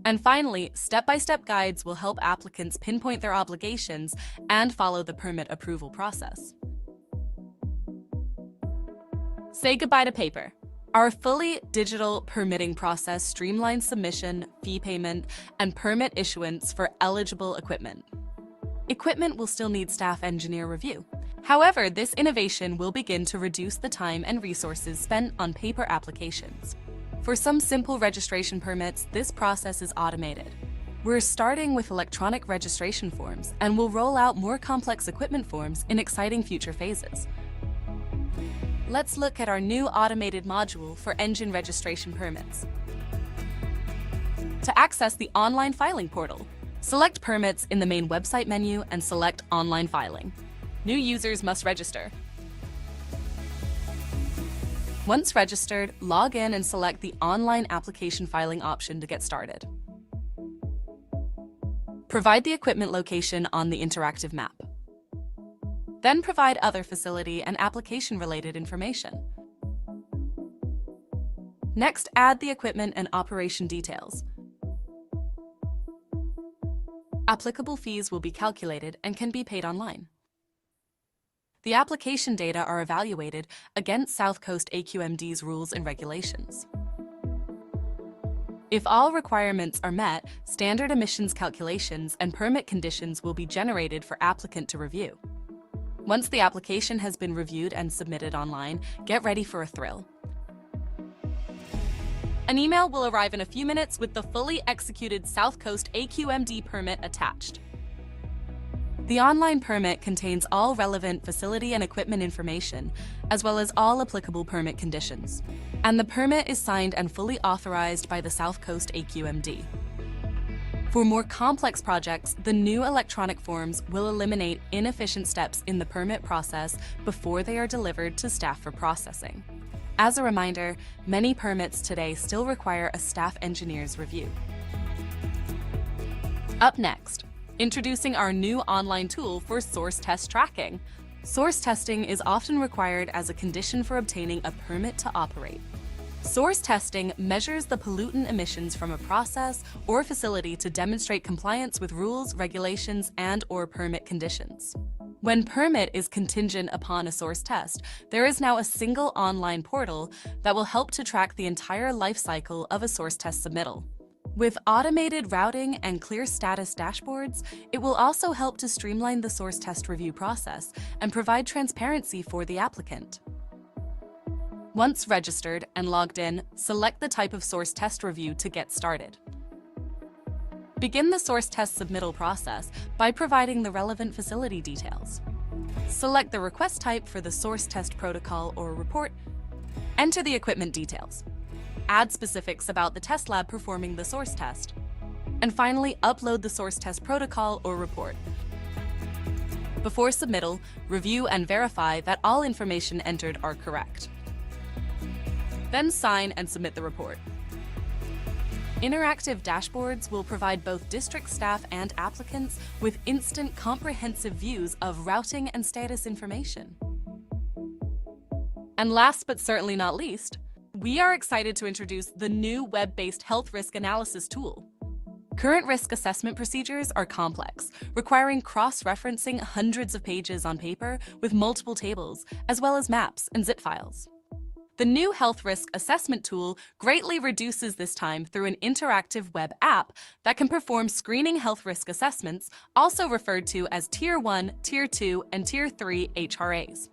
And finally, step-by-step guides will help applicants pinpoint their obligations and follow the permit approval process. Say goodbye to paper. Our fully digital permitting process streamlines submission, fee payment, and permit issuance for eligible equipment. Equipment will still need staff engineer review. However, this innovation will begin to reduce the time and resources spent on paper applications. For some simple registration permits, this process is automated. We're starting with electronic registration forms and will roll out more complex equipment forms in exciting future phases. Let's look at our new automated module for engine registration permits. To access the online filing portal, select Permits in the main website menu and select Online Filing. New users must register. Once registered, log in and select the Online Application Filing option to get started. Provide the equipment location on the interactive map. Then provide other facility and application-related information. Next, add the equipment and operation details. Applicable fees will be calculated and can be paid online. The application data are evaluated against South Coast AQMD's rules and regulations. If all requirements are met, standard emissions calculations and permit conditions will be generated for applicant to review. Once the application has been reviewed and submitted online, get ready for a thrill. An email will arrive in a few minutes with the fully executed South Coast AQMD permit attached. The online permit contains all relevant facility and equipment information, as well as all applicable permit conditions. And the permit is signed and fully authorized by the South Coast AQMD. For more complex projects, the new electronic forms will eliminate inefficient steps in the permit process before they are delivered to staff for processing. As a reminder, many permits today still require a staff engineer's review. Up next, introducing our new online tool for source test tracking. Source testing is often required as a condition for obtaining a permit to operate. Source testing measures the pollutant emissions from a process or facility to demonstrate compliance with rules, regulations, and/or permit conditions. When permit is contingent upon a source test, there is now a single online portal that will help to track the entire life cycle of a source test submittal. With automated routing and clear status dashboards, it will also help to streamline the source test review process and provide transparency for the applicant. Once registered and logged in, select the type of source test review to get started. Begin the source test submittal process by providing the relevant facility details. Select the request type for the source test protocol or report. Enter the equipment details. Add specifics about the test lab performing the source test. And finally, upload the source test protocol or report. Before submittal, review and verify that all information entered are correct. Then sign and submit the report. Interactive dashboards will provide both district staff and applicants with instant comprehensive views of routing and status information. And last but certainly not least, we are excited to introduce the new web-based health risk analysis tool. Current risk assessment procedures are complex, requiring cross-referencing hundreds of pages on paper with multiple tables, as well as maps and zip files. The new health risk assessment tool greatly reduces this time through an interactive web app that can perform screening health risk assessments, also referred to as Tier 1, Tier 2, and Tier 3 HRAs.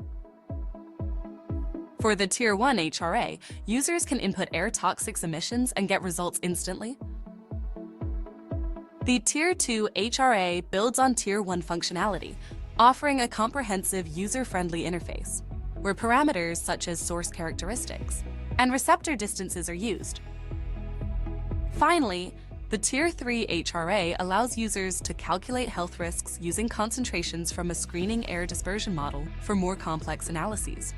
For the Tier 1 HRA, users can input air toxics emissions and get results instantly. The Tier 2 HRA builds on Tier 1 functionality, offering a comprehensive user-friendly interface, where parameters such as source characteristics and receptor distances are used. Finally, the Tier 3 HRA allows users to calculate health risks using concentrations from a screening air dispersion model for more complex analyses.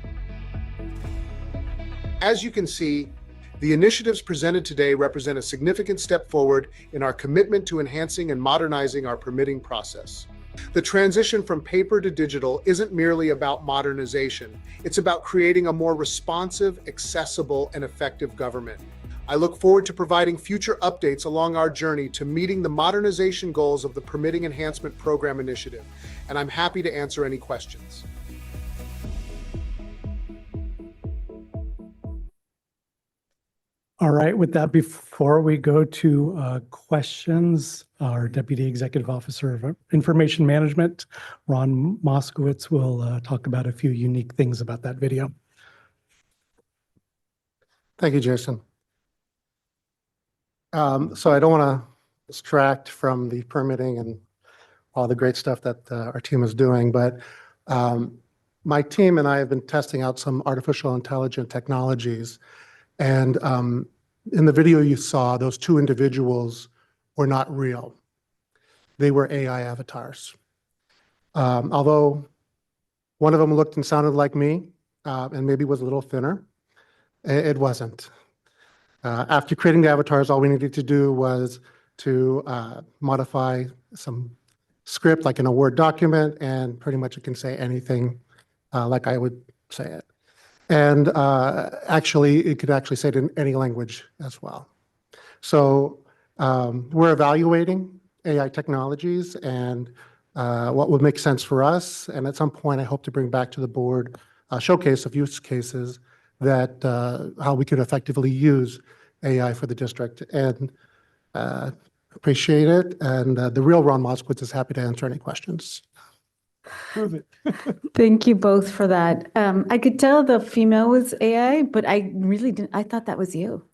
As you can see, the initiatives presented today represent a significant step forward in our commitment to enhancing and modernizing our permitting process. The transition from paper to digital isn't merely about modernization. It's about creating a more responsive, accessible, and effective government. I look forward to providing future updates along our journey to meeting the modernization goals of the Permitting Enhancement Program initiative, and I'm happy to answer any questions. All right, with that, before we go to questions, our Deputy Executive Officer of Information Management, Ron Moskowitz, will talk about a few unique things about that video. Thank you, Jason. So I don't want to distract from the permitting and all the great stuff that our team is doing, but my team and I have been testing out some artificial intelligence technologies. And in the video you saw, those two individuals were not real. They were AI avatars. Although one of them looked and sounded like me and maybe was a little thinner, it wasn't. After creating the avatars, all we needed to do was to modify some script like in a Word document, and pretty much it can say anything like I would say it. And actually, it could actually say it in any language as well. So we're evaluating AI technologies and what would make sense for us. And at some point, I hope to bring back to the board a showcase of use cases that how we could effectively use AI for the district. And appreciate it. And the real Ron Moskowitz is happy to answer any questions. Prove it. Thank you both for that. I could tell the female was AI, but I really didn't, I thought that was you.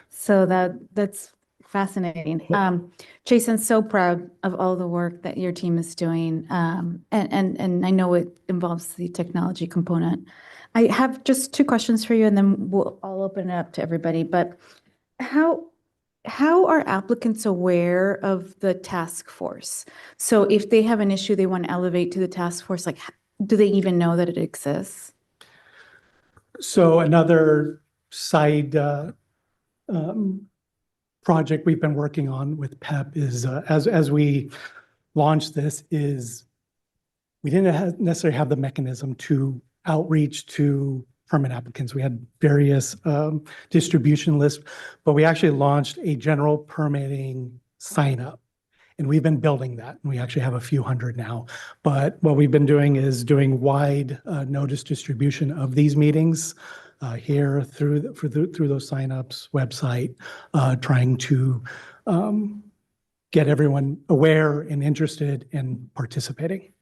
So that's fascinating. Jason, so proud of all the work that your team is doing. And I know it involves the technology component. I have just two questions for you, and then I'll open it up to everybody. But how are applicants aware of the task force? So if they have an issue they want to elevate to the task force, like, do they even know that it exists? So another side project we've been working on with PEP is, as we launched this, is we didn't necessarily have the mechanism to outreach to permit applicants. We had various distribution lists, but we actually launched a general permitting sign up. And we've been building that. And we actually have a few hundred now. But what we've been doing is doing wide notice distribution of these meetings here through those signups website, trying to get everyone aware and interested in participating.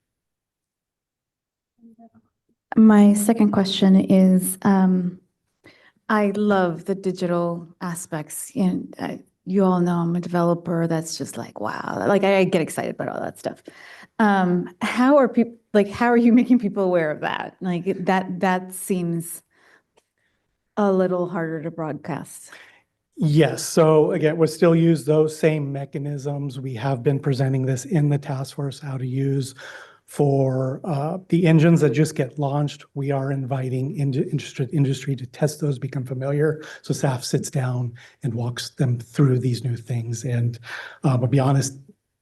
My second question is, I love the digital aspects. You all know I'm a developer. That's just like, wow. Like I get excited about all that stuff. How are people, like, how are you making people aware of that? Like that seems a little harder to broadcast. Yes. So again, we'll still use those same mechanisms. We have been presenting this in the task force, how to use for the engines that just get launched. We are inviting interested industry to test those, become familiar. So staff sits down and walks them through these new things. And I'll be honest,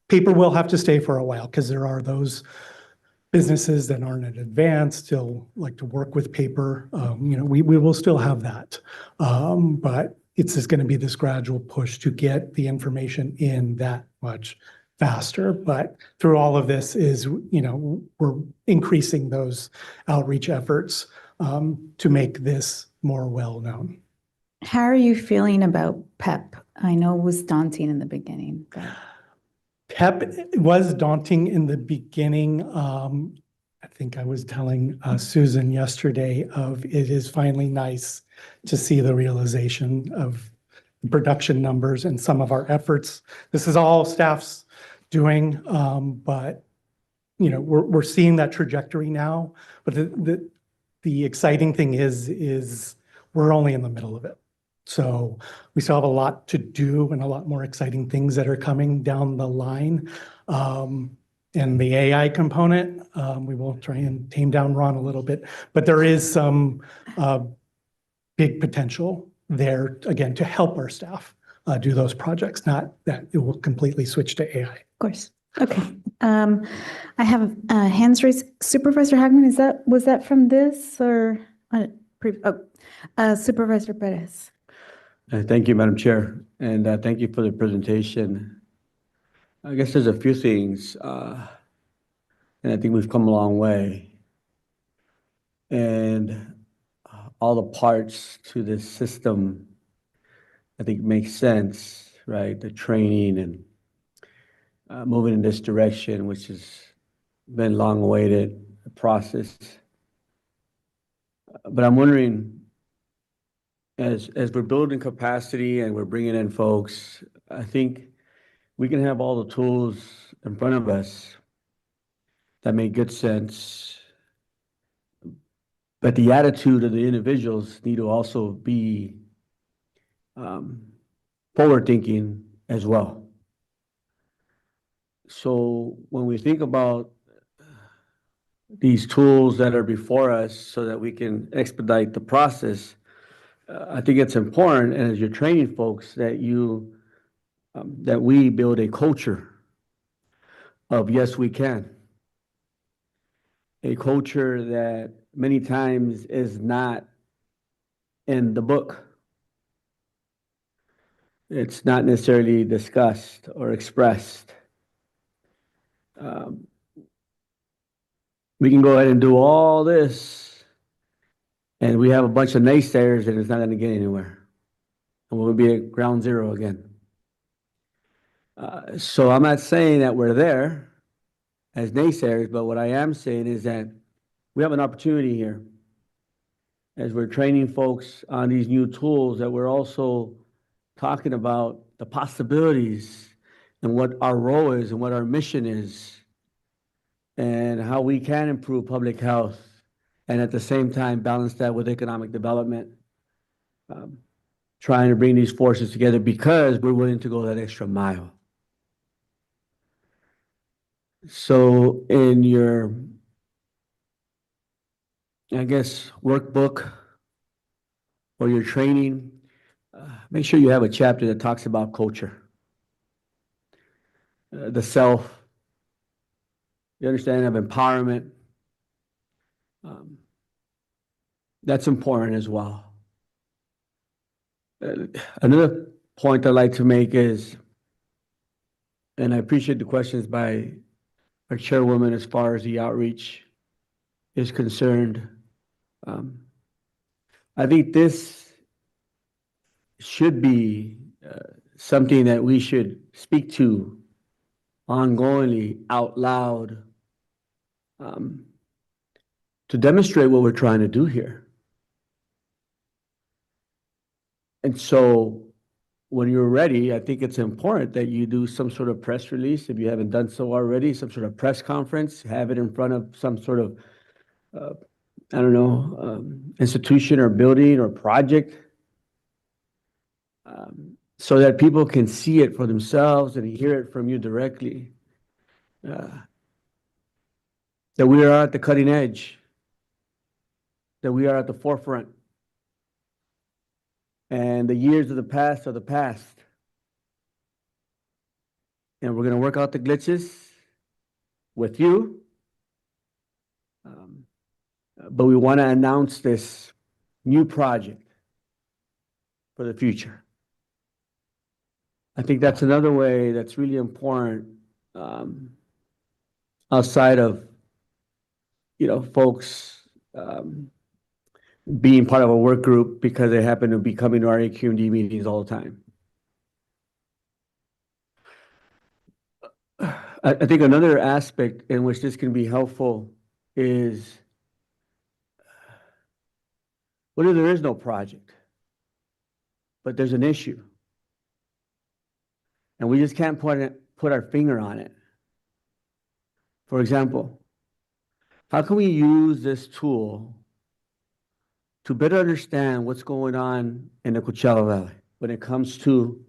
paper will have to stay for a while because there are those businesses that aren't in advance, still like to work with paper. We will still have that. But it's just going to be this gradual push to get the information in that much faster. But through all of this is, we're increasing those outreach efforts to make this more well-known. How are you feeling about PEP? I know it was daunting in the beginning. But... PEP was daunting in the beginning. I think I was telling Susan yesterday it is finally nice to see the realization of the production numbers and some of our efforts. This is all staff's doing, but we're seeing that trajectory now. But the exciting thing is we're only in the middle of it. So we still have a lot to do and a lot more exciting things that are coming down the line. And the AI component, we will try and tame down Ron a little bit, but there is some big potential there, again, to help our staff do those projects, not that it will completely switch to AI. Of course. Okay. I have hands raised. Supervisor Hagman, was that from this or Supervisor Perez? Thank you, Madam Chair, and thank you for the presentation. I guess there's a few things, and I think we've come a long way. And all the parts to this system, I think makes sense, right? The training and moving in this direction, which has been long awaited process. But I'm wondering, as we're building capacity and we're bringing in folks, I think we can have all the tools in front of us that make good sense. But the attitude of the individuals need to also be forward thinking as well. So when we think about these tools that are before us so that we can expedite the process, I think it's important, and as you're training folks, that that we build a culture of yes, we can. A culture that many times is not in the book. It's not necessarily discussed or expressed. We can go ahead and do all this, and we have a bunch of naysayers, and it's not going to get anywhere. And we'll be at ground zero again. So I'm not saying that we're there as naysayers, but what I am saying is that we have an opportunity here as we're training folks on these new tools, that we're also talking about the possibilities and what our role is and what our mission is and how we can improve public health and at the same time balance that with economic development, trying to bring these forces together because we're willing to go that extra mile. So in your, I guess, workbook or your training, make sure you have a chapter that talks about culture, the self, the understanding of empowerment. That's important as well. Another point I'd like to make is, and I appreciate the questions by our chairwoman as far as the outreach is concerned. I think this should be something that we should speak to ongoingly out loud to demonstrate what we're trying to do here. And so when you're ready, I think it's important that you do some sort of press release, if you haven't done so already, some sort of press conference, have it in front of some sort of, I don't know, institution or building or project, so that people can see it for themselves and hear it from you directly. That we are at the cutting edge, that we are at the forefront. And the years of the past are the past. And we're going to work out the glitches with you. But we want to announce this new project for the future. I think that's another way that's really important, outside of, folks being part of a work group because they happen to be coming to our AQMD meetings all the time. I think another aspect in which this can be helpful is, what if there is no project, but there's an issue, and we just can't put our finger on it? For example, how can we use this tool to better understand what's going on in the Coachella Valley when it comes to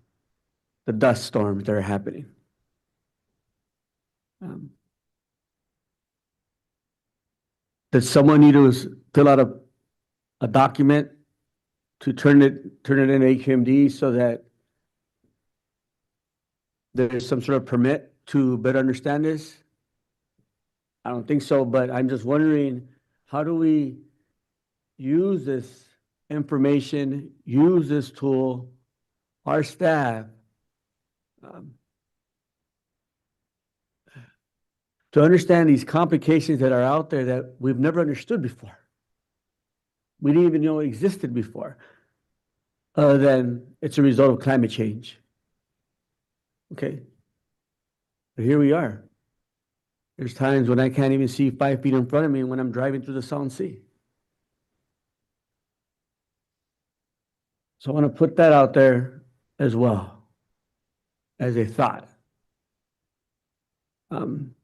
the dust storms that are happening? Does someone need to fill out a document to turn it in AQMD so that there's some sort of permit to better understand this? I don't think so, but I'm just wondering, how do we use this information, use this tool our staff to understand these complications that are out there that we've never understood before. We didn't even know existed before, other than it's a result of climate change. Okay. But here we are. There's times when I can't even see 5 feet in front of me when I'm driving through the Salton Sea. So I want to put that out there as well as a thought. And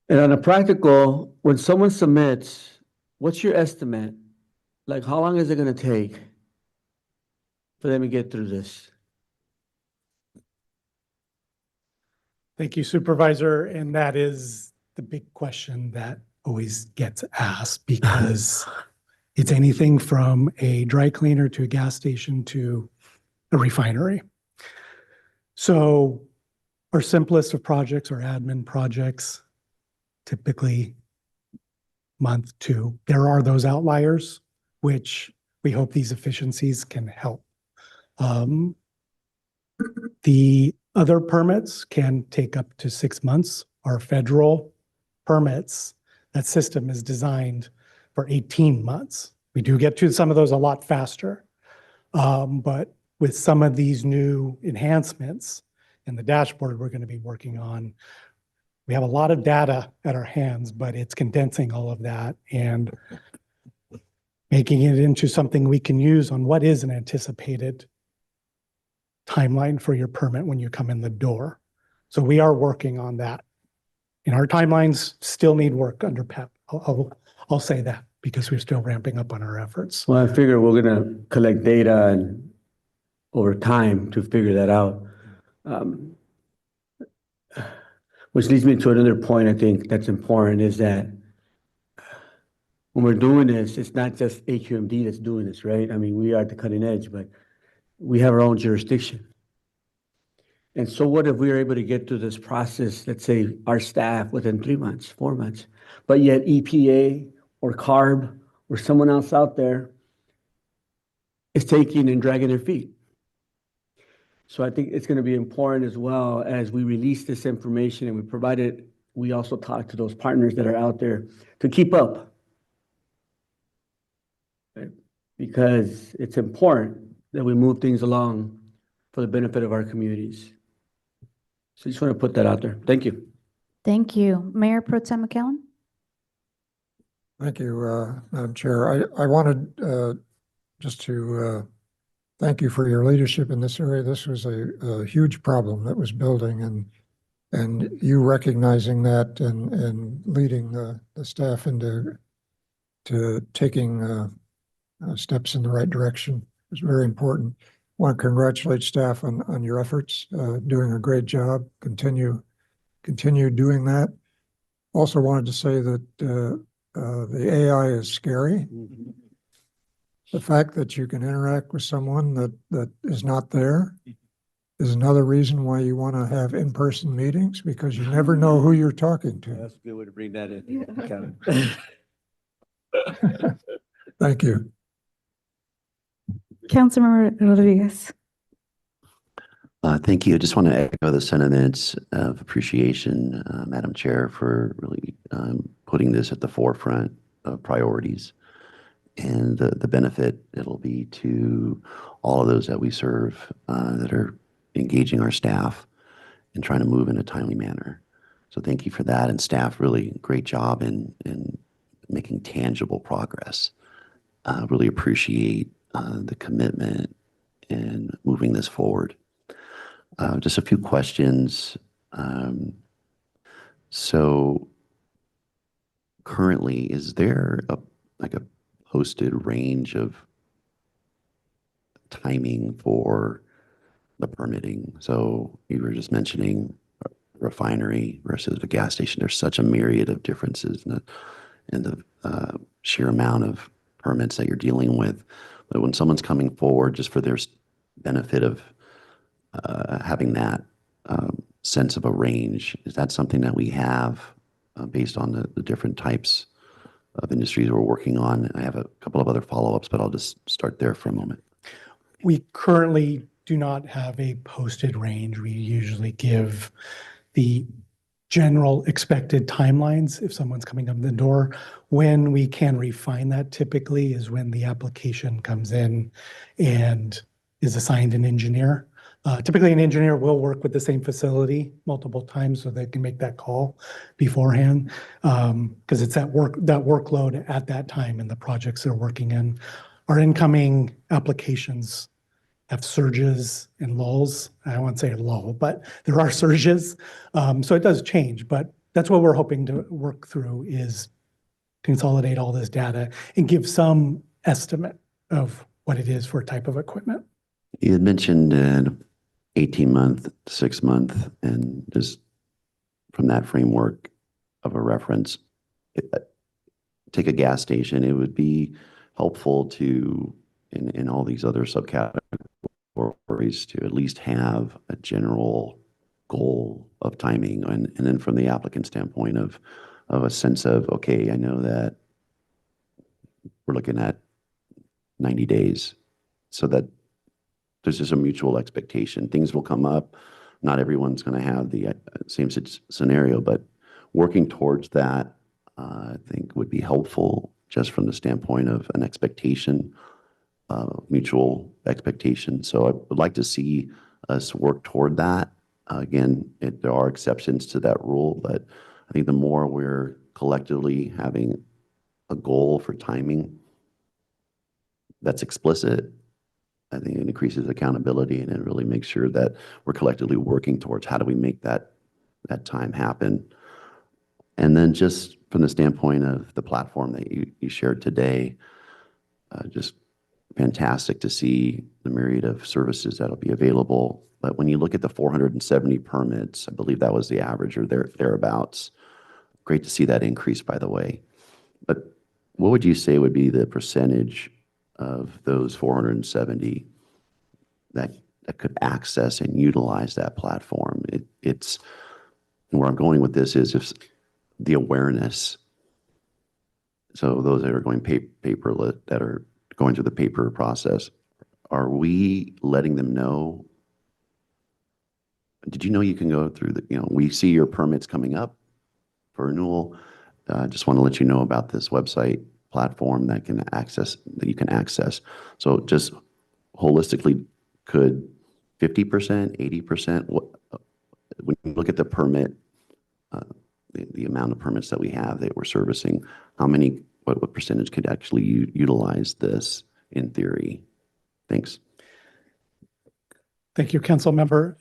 on a practical, when someone submits, what's your estimate? Like, how long is it going to take for them to get through this? Thank you, Supervisor. And that is the big question that always gets asked because it's anything from a dry cleaner to a gas station to a refinery. So our simplest of projects are admin projects, typically month 2. There are those outliers, which we hope these efficiencies can help. The other permits can take up to 6 months. Our federal permits, that system is designed for 18 months. We do get to some of those a lot faster. But with some of these new enhancements in the dashboard we're going to be working on, we have a lot of data at our hands, but it's condensing all of that and making it into something we can use on what is an anticipated timeline for your permit when you come in the door. So we are working on that. And our timelines still need work under PEP. I'll say that because we're still ramping up on our efforts. Well, I figure we're going to collect data and over time to figure that out. Which leads me to another point I think that's important is that when we're doing this, it's not just AQMD that's doing this, right? I mean, we are at the cutting edge, but we have our own jurisdiction. And so what if we are able to get through this process, let's say our staff within 3 months, 4 months, but yet EPA or CARB or someone else out there is taking and dragging their feet. So I think it's going to be important as well as we release this information and we provide it. We also talk to those partners that are out there to keep up. Okay? Because it's important that we move things along for the benefit of our communities. So I just want to put that out there. Thank you. Thank you. Mayor Pro Tem McCallum? Thank you, Madam Chair. I wanted just to thank you for your leadership in this area. This was a huge problem that was building, and you recognizing that and leading the staff into taking steps in the right direction was very important. I want to congratulate staff on your efforts, doing a great job. Continue doing that. Also wanted to say that the AI is scary. The fact that you can interact with someone that is not there is another reason why you want to have in-person meetings, because you never know who you're talking to. That's a good way to bring that in, Kevin. Thank you. Councilmember Rodriguez. Thank you. I just want to echo the sentiments of appreciation, Madam Chair, for really putting this at the forefront of priorities and the benefit it'll be to all of those that we serve that are engaging our staff and trying to move in a timely manner. So thank you for that. And staff, really great job in making tangible progress. Really appreciate the commitment in moving this forward. Just a few questions. So currently, is there a posted range of timing for the permitting? So you were just mentioning a refinery versus a gas station. There's such a myriad of differences in the sheer amount of permits that you're dealing with. But when someone's coming forward just for their benefit of having that sense of a range, is that something that we have based on the different types of industries we're working on? I have a couple of other follow-ups, but I'll just start there for a moment. We currently do not have a posted range. We usually give the general expected timelines if someone's coming up the door. When we can refine that typically is when the application comes in and is assigned an engineer. Typically, an engineer will work with the same facility multiple times so they can make that call beforehand, because it's that workload at that time and the projects they're working in. Our incoming applications have surges and lulls. I don't want to say a lull, but there are surges. So it does change, but that's what we're hoping to work through is consolidate all this data and give some estimate of what it is for a type of equipment. You had mentioned an 18-month, 6-month, and just from that framework of a reference, take a gas station, it would be helpful to, in all these other subcategories, to at least have a general goal of timing. And then from the applicant standpoint of a sense of, okay, I know that we're looking at 90 days so that there's just a mutual expectation. Things will come up. Not everyone's going to have the same scenario, but working towards that, I think would be helpful just from the standpoint of an expectation, mutual expectation. So I would like to see us work toward that. Again, there are exceptions to that rule, but I think the more we're collectively having a goal for timing that's explicit, I think it increases accountability and it really makes sure that we're collectively working towards how do we make that time happen. And then just from the standpoint of the platform that you shared today, just fantastic to see the myriad of services that'll be available. But when you look at the 470 permits, I believe that was the average or thereabouts. Great to see that increase, by the way. But what would you say would be the percentage of those 470 that could access and utilize that platform? It's where I'm going with this is if the awareness. So those that are going paperless, that are going through the paper process, are we letting them know? Did you know you can go through we see your permits coming up for renewal. Just want to let you know about this website platform that you can access. So just holistically, could 50%, 80%, when you look at the permit, the amount of permits that we have that we're servicing, what percentage could actually utilize this in theory? Thanks. Thank you, Council Member.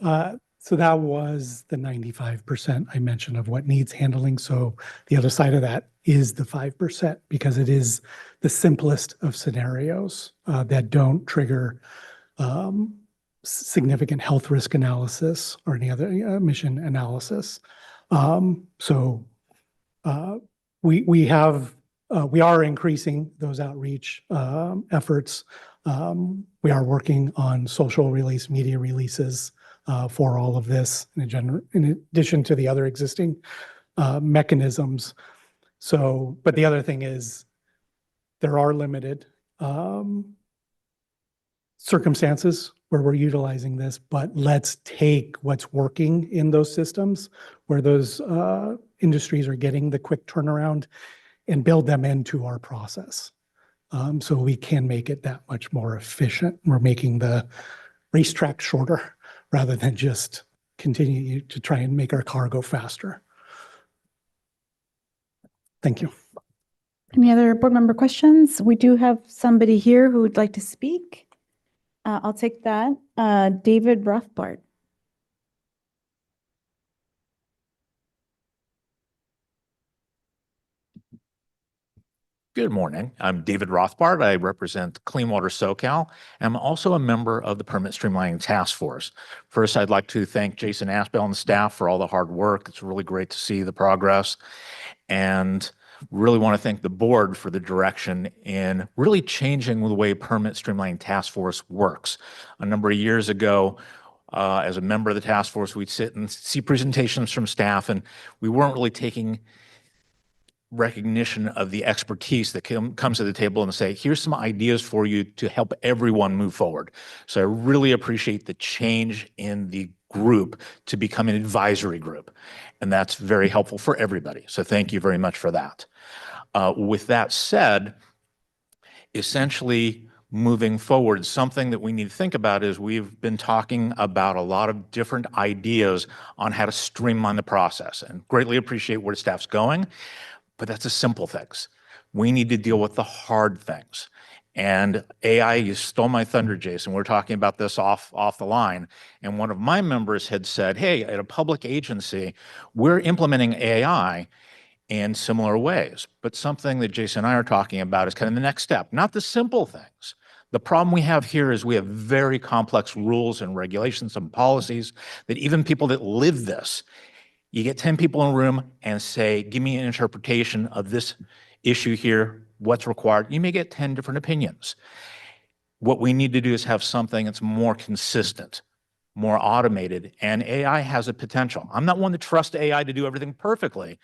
So that was the 95% I mentioned of what needs handling. So the other side of that is the 5% because it is the simplest of scenarios that don't trigger significant health risk analysis or any other emission analysis. We are increasing those outreach efforts. We are working on social release, media releases for all of this in addition to the other existing mechanisms. But the other thing is there are limited circumstances where we're utilizing this, but let's take what's working in those systems where those industries are getting the quick turnaround and build them into our process. So we can make it that much more efficient. We're making the racetrack shorter rather than just continue to try and make our car go faster. Thank you. Any other board member questions? We do have somebody here who would like to speak. I'll take that. David Rothbard. Good morning. I'm David Rothbard. I represent Clean Water SoCal. I'm also a member of the Permit Streamlining Task Force. First, I'd like to thank Jason Aspel and the staff for all the hard work. It's really great to see the progress. And really want to thank the board for the direction in really changing the way Permit Streamlining Task Force works. A number of years ago, as a member of the task force, we'd sit and see presentations from staff, and we weren't really taking recognition of the expertise that comes to the table and say, here's some ideas for you to help everyone move forward. So I really appreciate the change in the group to become an advisory group. And that's very helpful for everybody. So thank you very much for that. With that said, essentially moving forward, something that we need to think about is we've been talking about a lot of different ideas on how to streamline the process, and greatly appreciate where staff's going. But that's the simple things. We need to deal with the hard things. And AI, you stole my thunder, Jason. We're talking about this off the line. And one of my members had said, hey, at a public agency, we're implementing AI in similar ways. But something that Jason and I are talking about is kind of the next step, not the simple things. The problem we have here is we have very complex rules and regulations and policies that even people that live this, you get 10 people in a room and say, give me an interpretation of this issue here, what's required. You may get 10 different opinions. What we need to do is have something that's more consistent, more automated, and AI has a potential. I'm not one to trust AI to do everything perfectly,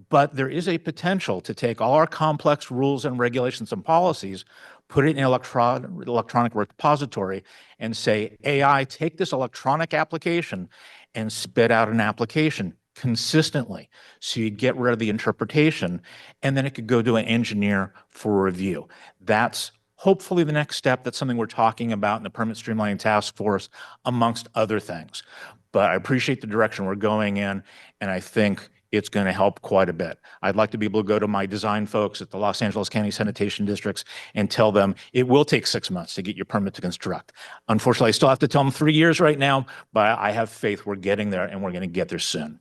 but there is a potential to take all our complex rules and regulations and policies, put it in an electronic repository, and say, AI, take this electronic application and spit out an application consistently. So you get rid of the interpretation, and then it could go to an engineer for review. That's hopefully the next step. That's something we're talking about in the Permit Streamlining Task Force, amongst other things. But I appreciate the direction we're going in, and I think it's going to help quite a bit. I'd like to be able to go to my design folks at the Los Angeles County Sanitation Districts and tell them it will take 6 months to get your permit to construct. Unfortunately, I still have to tell them 3 years right now, but I have faith we're getting there, and we're going to get there soon.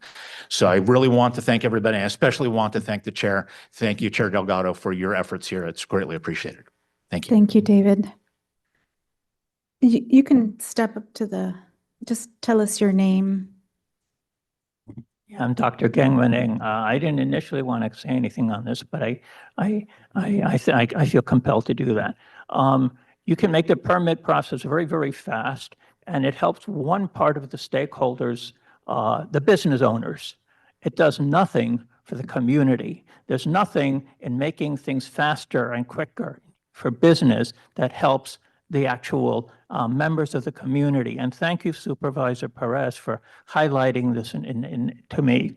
So I really want to thank everybody. I especially want to thank the chair. Thank you, Chair Delgado, for your efforts here. It's greatly appreciated. Thank you. Thank you, David. You can step up to just tell us your name. Yeah, I'm Dr. Gengwening. I didn't initially want to say anything on this, but I feel compelled to do that. You can make the permit process very, very fast, and it helps one part of the stakeholders, the business owners. It does nothing for the community. There's nothing in making things faster and quicker for business that helps the actual members of the community. And thank you, Supervisor Perez, for highlighting this to me.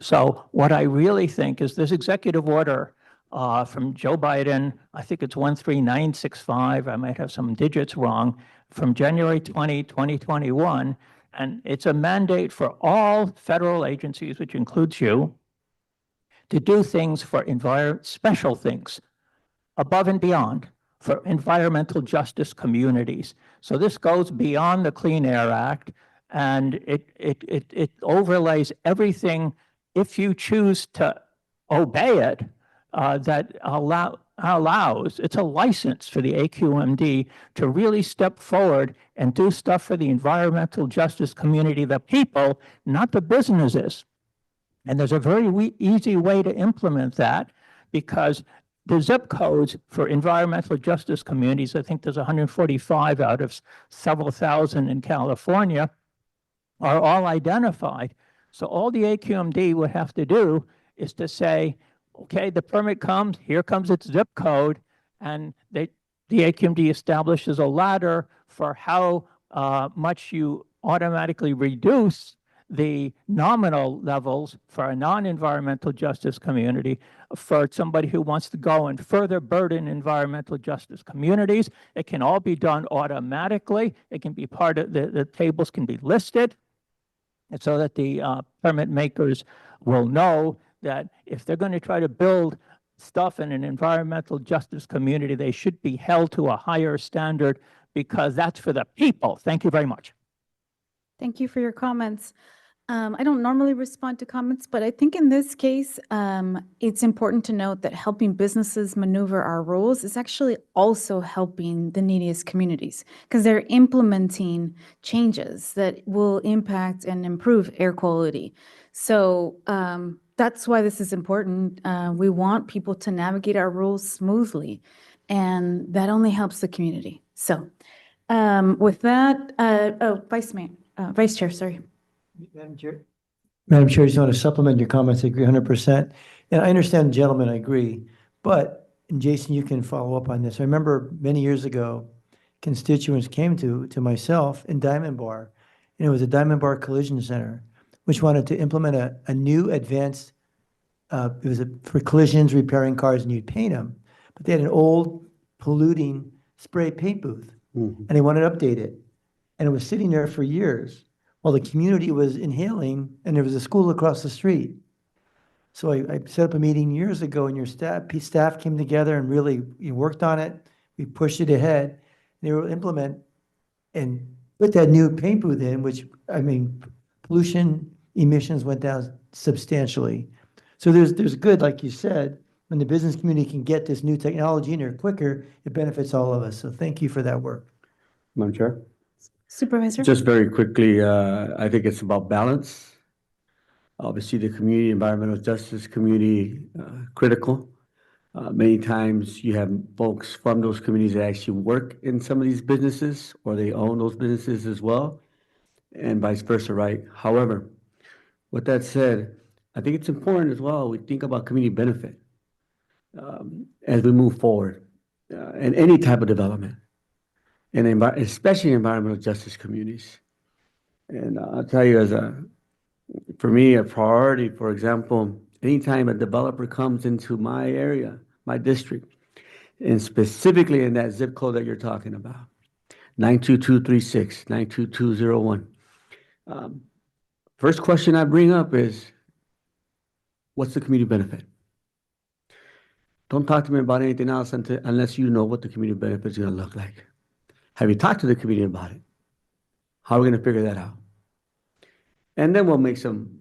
So what I really think is this executive order from Joe Biden, I think it's 13965, I might have some digits wrong, from January 20, 2021, and it's a mandate for all federal agencies, which includes you, to do things for special things above and beyond for environmental justice communities. So this goes beyond the Clean Air Act, and it overlays everything, if you choose to obey it, that allows, it's a license for the AQMD to really step forward and do stuff for the environmental justice community, the people, not the businesses. And there's a very easy way to implement that, because the zip codes for environmental justice communities, I think there's 145 out of several thousand in California, are all identified. So all the AQMD would have to do is to say, okay, the permit comes, here comes its zip code, and the AQMD establishes a ladder for how much you automatically reduce the nominal levels for a non-environmental justice community. For somebody who wants to go and further burden environmental justice communities, it can all be done automatically. It can be part of the tables can be listed, and so that the permit makers will know that if they're going to try to build stuff in an environmental justice community, they should be held to a higher standard, because that's for the people. Thank you very much. Thank you for your comments. I don't normally respond to comments, but I think in this case, it's important to note that helping businesses maneuver our rules is actually also helping the neediest communities, because they're implementing changes that will impact and improve air quality. So that's why this is important. We want people to navigate our rules smoothly, and that only helps the community. So with that, Vice Chair, sorry. Madam Chair, Madam Chair, I just want to supplement your comments. I agree 100%. And I understand, gentlemen, I agree. But, and Jason, you can follow up on this. I remember many years ago, constituents came to myself in Diamond Bar, and it was a Diamond Bar Collision Center, which wanted to implement a new advanced, it was for collisions, repairing cars, and you'd paint them. But they had an old polluting spray paint booth, and they wanted to update it. And it was sitting there for years while the community was inhaling, and there was a school across the street. So I set up a meeting years ago, and your staff came together and really worked on it. We pushed it ahead. They will implement and put that new paint booth in, which, I mean, pollution emissions went down substantially. So there's good, like you said, when the business community can get this new technology in there quicker, it benefits all of us. So thank you for that work. Madam Chair? Supervisor? Just very quickly, I think it's about balance. Obviously, the community, environmental justice community, critical. Many times you have folks from those communities that actually work in some of these businesses, or they own those businesses as well, and vice versa, right? However, with that said, I think it's important as well, we think about community benefit as we move forward in any type of development, and especially environmental justice communities. And I'll tell you, for me, a priority, for example, anytime a developer comes into my area, my district, and specifically in that zip code that you're talking about, 92236, 92201. First question I bring up is, what's the community benefit? Don't talk to me about anything else unless you know what the community benefit is going to look like. Have you talked to the community about it? How are we going to figure that out? And then we'll make some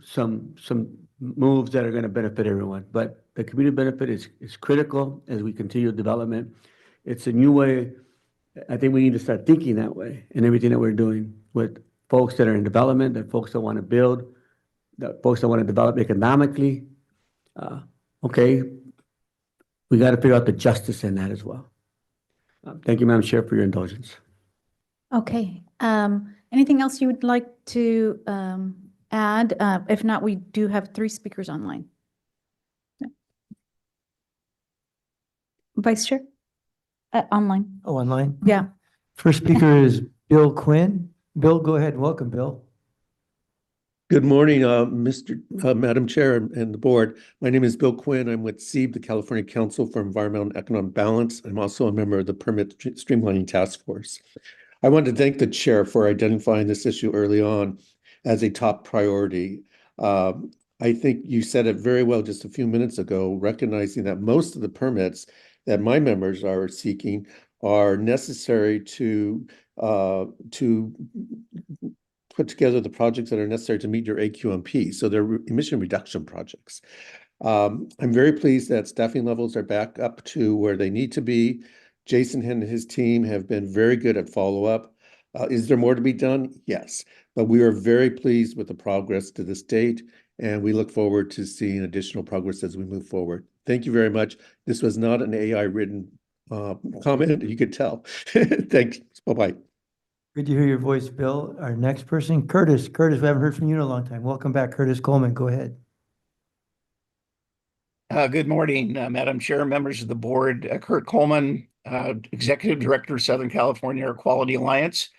moves that are going to benefit everyone. But the community benefit is critical as we continue development. It's a new way. I think we need to start thinking that way in everything that we're doing with folks that are in development, that folks that want to build, that folks that want to develop economically. Okay, we got to figure out the justice in that as well. Thank you, Madam Chair, for your indulgence. Okay. Anything else you would like to add? If not, we do have 3 speakers online. Vice Chair? Online. Oh, online? Yeah. First speaker is Bill Quinn. Bill, go ahead. Welcome, Bill. Good morning, Madam Chair and the board. My name is Bill Quinn. I'm with CEEB, the California Council for Environmental and Economic Balance. I'm also a member of the Permit Streamlining Task Force. I want to thank the chair for identifying this issue early on as a top priority. I think you said it very well just a few minutes ago, recognizing that most of the permits that my members are seeking are necessary to put together the projects that are necessary to meet your AQMP. So they're emission reduction projects. I'm very pleased that staffing levels are back up to where they need to be. Jason and his team have been very good at follow-up. Is there more to be done? Yes, but we are very pleased with the progress to this date, and we look forward to seeing additional progress as we move forward. Thank you very much. This was not an AI-written comment, you could tell. Thanks. Bye-bye. Good to hear your voice, Bill. Our next person, Curtis. Curtis, we haven't heard from you in a long time. Welcome back, Curtis Coleman. Go ahead. Good morning, Madam Chair, members of the board. Kurt Coleman, Executive Director, Southern California Air Quality Alliance.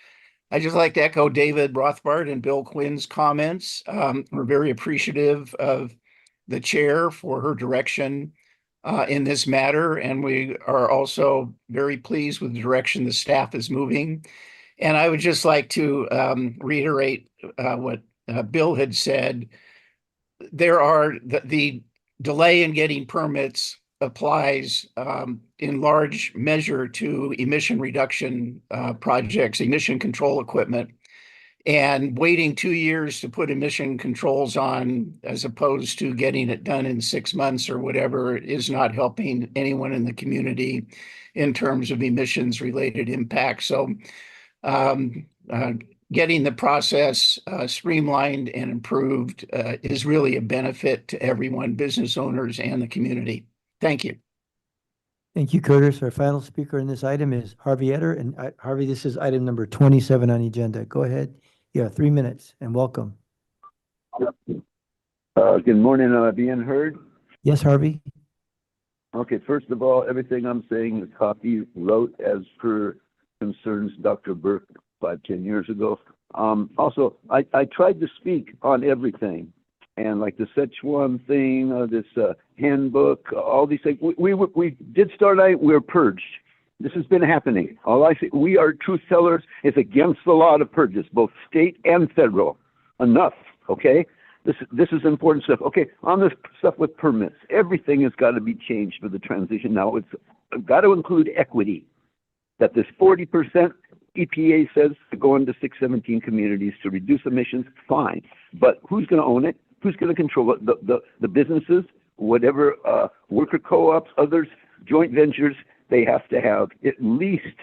I'd just like to echo David Rothbard and Bill Quinn's comments. We're very appreciative of the chair for her direction in this matter, and we are also very pleased with the direction the staff is moving. And I would just like to reiterate what Bill had said. There are the delay in getting permits applies in large measure to emission reduction projects, emission control equipment, and waiting 2 years to put emission controls on as opposed to getting it done in 6 months or whatever is not helping anyone in the community in terms of emissions related impacts. So getting the process streamlined and improved is really a benefit to everyone, business owners and the community. Thank you. Thank you, Curtis. Our final speaker in this item is Harvey Etter. And Harvey, this is item number 27 on the agenda. Go ahead. You have 3 minutes and welcome. Good morning. Am I being heard? Yes, Harvey? Okay, first of all, everything I'm saying, the copy wrote as per concerns Dr. Burke 5-10 years ago. Also, I tried to speak on everything. And like the Sichuan thing, this handbook, all these things, we did start out, we were purged. This has been happening. All I say, we are truth tellers. It's against the law to purge this, both state and federal. Enough, okay? This is important stuff. Okay, on this stuff with permits, everything has got to be changed for the transition. Now, it's got to include equity. That this 40% EPA says to go into 617 communities to reduce emissions, fine. But who's going to own it? Who's going to control it? The businesses, whatever, worker co-ops, others, joint ventures, they have to have at least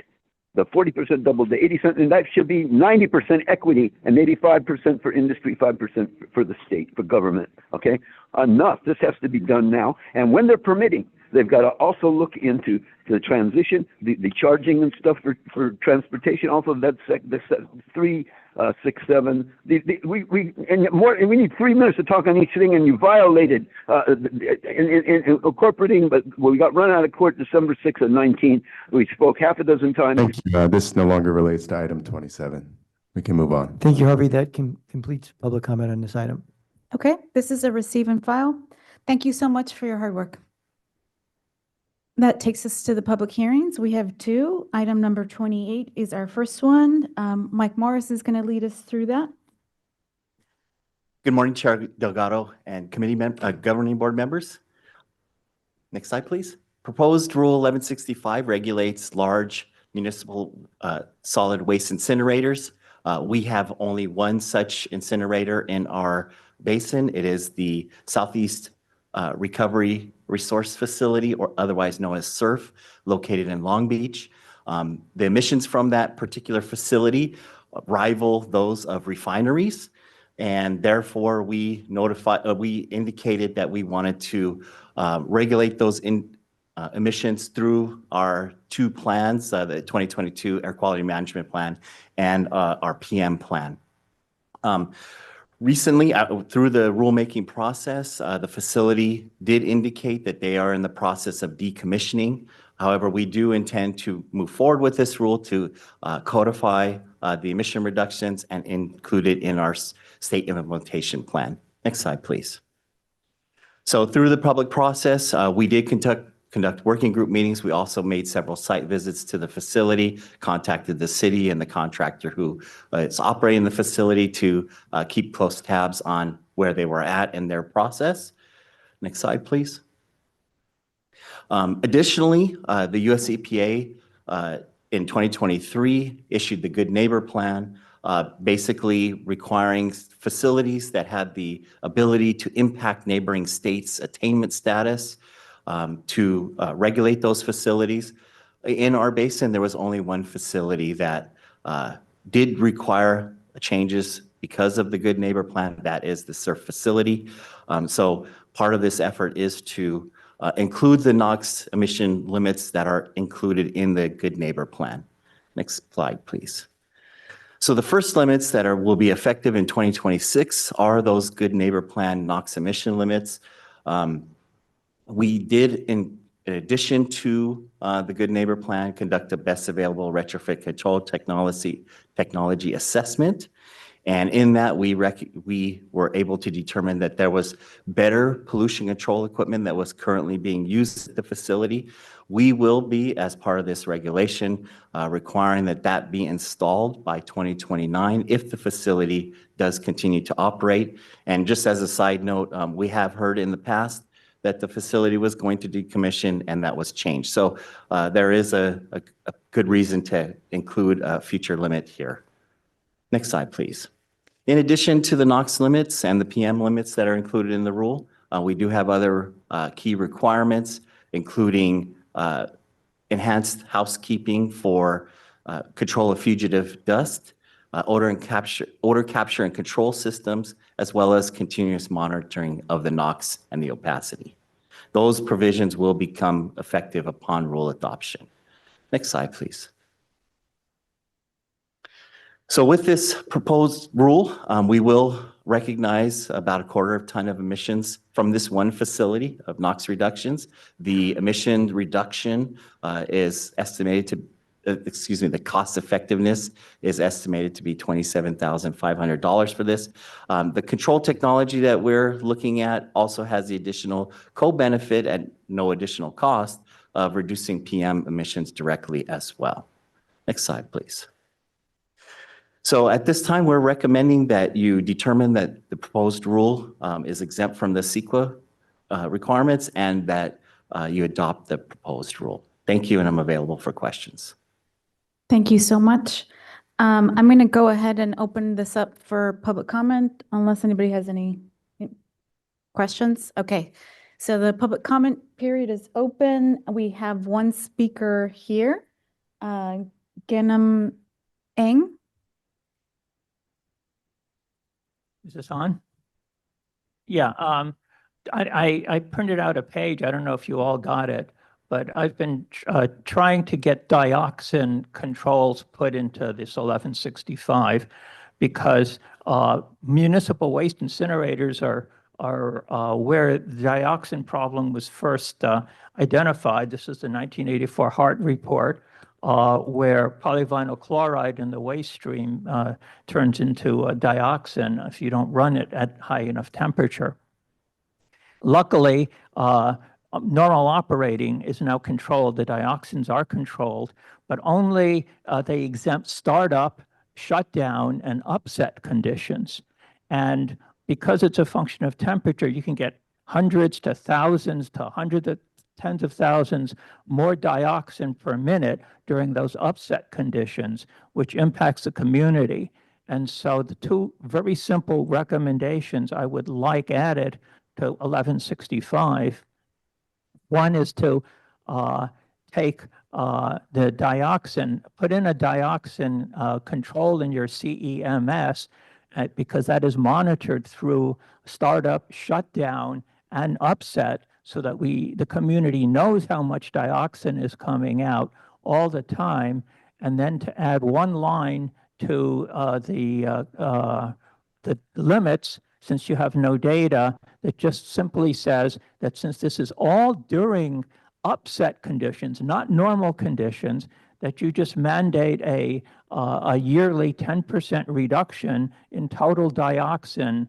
the 40% double to 80 cents, and that should be 90% equity and 85% for industry, 5% for the state, for government, okay? Enough. This has to be done now. And when they're permitting, they've got to also look into the transition, the charging and stuff for transportation. Also, that's 3, 6, 7. We need 3 minutes to talk on each thing, and you violated incorporating. But we got run out of court December 6th of 19. We spoke half a dozen times. Thank you. This no longer relates to item 27. We can move on. Thank you, Harvey. That completes public comment on this item. Okay, this is a receive and file. Thank you so much for your hard work. That takes us to the public hearings. We have 2. Item number 28 is our first one. Mike Morris is going to lead us through that. Good morning, Chair Delgado and governing board members. Next slide, please. Proposed Rule 1165 regulates large municipal solid waste incinerators. We have only one such incinerator in our basin. It is the Southeast Recovery Resource Facility, or otherwise known as SURF, located in Long Beach. The emissions from that particular facility rival those of refineries, and therefore we indicated that we wanted to regulate those emissions through our 2 plans, the 2022 Air Quality Management Plan and our PM plan. Recently, through the rulemaking process, the facility did indicate that they are in the process of decommissioning. However, we do intend to move forward with this rule to codify the emission reductions and include it in our state implementation plan. Next slide, please. So through the public process, we did conduct working group meetings. We also made several site visits to the facility, contacted the city and the contractor who is operating the facility to keep close tabs on where they were at in their process. Next slide, please. Additionally, the US EPA in 2023 issued the Good Neighbor Plan, basically requiring facilities that had the ability to impact neighboring states' attainment status to regulate those facilities. In our basin, there was only one facility that did require changes because of the Good Neighbor Plan. That is the SURF facility. So part of this effort is to include the NOx emission limits that are included in the Good Neighbor Plan. Next slide, please. So the first limits that will be effective in 2026 are those Good Neighbor Plan NOx emission limits. We did, in addition to the Good Neighbor Plan, conduct a best available retrofit control technology assessment. And in that, we were able to determine that there was better pollution control equipment that was currently being used at the facility. We will be, as part of this regulation, requiring that be installed by 2029 if the facility does continue to operate. And just as a side note, we have heard in the past that the facility was going to decommission, and that was changed. So there is a good reason to include a future limit here. Next slide, please. In addition to the NOx limits and the PM limits that are included in the rule, we do have other key requirements, including enhanced housekeeping for control of fugitive dust, odor capture and control systems, as well as continuous monitoring of the NOx and the opacity. Those provisions will become effective upon rule adoption. Next slide, please. So with this proposed rule, we will recognize about 1/4 ton of emissions from this one facility of NOx reductions. The emission reduction is estimated to, the cost effectiveness is estimated to be $27,500 for this. The control technology that we're looking at also has the additional co-benefit at no additional cost of reducing PM emissions directly as well. Next slide, please. So at this time, we're recommending that you determine that the proposed rule is exempt from the CEQA requirements and that you adopt the proposed rule. Thank you, and I'm available for questions. Thank you so much. I'm going to go ahead and open this up for public comment unless anybody has any questions. Okay, so the public comment period is open. We have one speaker here, Genam Eng. Is this on? Yeah, I printed out a page. I don't know if you all got it, but I've been trying to get dioxin controls put into this 1165 because municipal waste incinerators are where the dioxin problem was first identified. This is the 1984 Hart report, where polyvinyl chloride in the waste stream turns into dioxin if you don't run it at high enough temperature. Luckily, normal operating is now controlled. The dioxins are controlled, but only they exempt startup, shutdown, and upset conditions. And because it's a function of temperature, you can get hundreds to thousands to hundreds of tens of thousands more dioxin per minute during those upset conditions, which impacts the community. And so the two very simple recommendations I would like added to 1165, one is to take the dioxin, put in a dioxin control in your CEMS, because that is monitored through startup, shutdown, and upset, so that the community knows how much dioxin is coming out all the time, and then to add one line to the limits, since you have no data, that just simply says that since this is all during upset conditions, not normal conditions, that you just mandate a yearly 10% reduction in total dioxin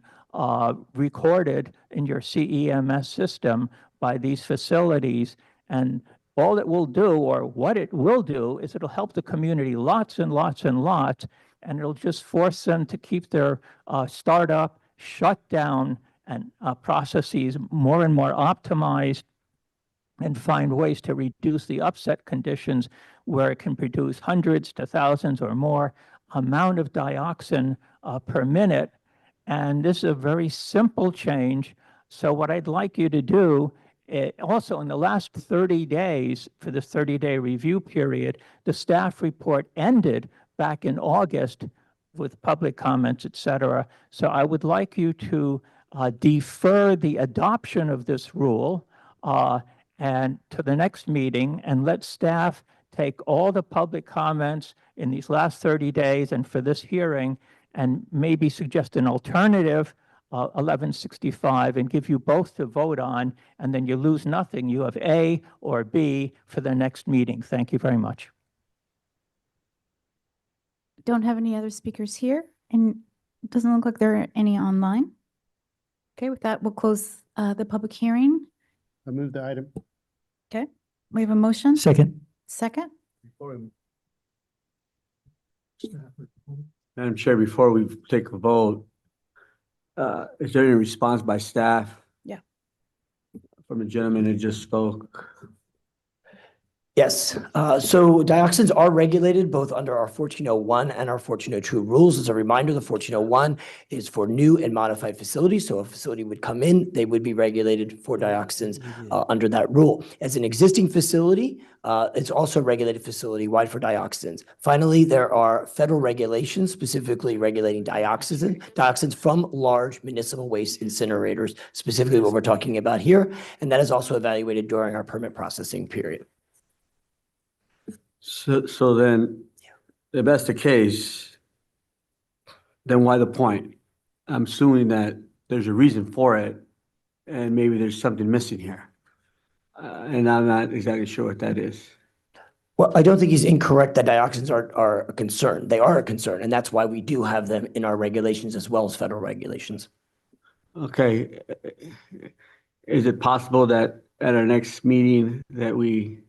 recorded in your CEMS system by these facilities. And all it will do, or what it will do, is it'll help the community lots and lots and lots, and it'll just force them to keep their startup, shutdown, and processes more and more optimized, and find ways to reduce the upset conditions where it can produce hundreds to thousands or more amount of dioxin per minute. And this is a very simple change. So what I'd like you to do, also in the last 30 days, for this 30-day review period, the staff report ended back in August with public comments, et cetera. So I would like you to defer the adoption of this rule and to the next meeting, and let staff take all the public comments in these last 30 days and for this hearing, and maybe suggest an alternative 1165 and give you both to vote on, and then you lose nothing. You have A or B for the next meeting. Thank you very much. Don't have any other speakers here, and it doesn't look like there are any online. Okay, with that, we'll close the public hearing. I move the item. Okay, we have a motion. Second. Second. Madam Chair, before we take a vote, is there any response by staff? Yeah. From the gentleman who just spoke? Yes, so dioxins are regulated both under our 1401 and our 1402 rules. As a reminder, the 1401 is for new and modified facilities. So a facility would come in, they would be regulated for dioxins under that rule. As an existing facility, it's also a regulated facility-wide for dioxins. Finally, there are federal regulations specifically regulating dioxins from large municipal waste incinerators, specifically what we're talking about here. And that is also evaluated during our permit processing period. So then, if that's the case, then why the point? I'm assuming that there's a reason for it, and maybe there's something missing here. And I'm not exactly sure what that is. Well, I don't think he's incorrect that dioxins are a concern. They are a concern, and that's why we do have them in our regulations as well as federal regulations. Okay. Is it possible that at our next meeting that we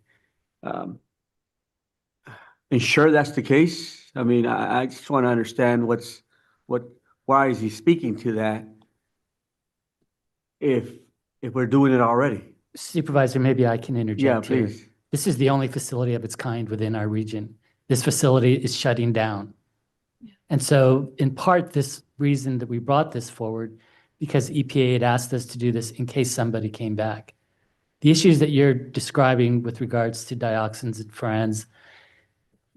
ensure that's the case? I mean, I just want to understand why is he speaking to that if we're doing it already? Supervisor, maybe I can interject Yeah, here. please. This is the only facility of its kind within our region. This facility is shutting down. And so in part, this reason that we brought this forward, because EPA had asked us to do this in case somebody came back. The issues that you're describing with regards to dioxins and furans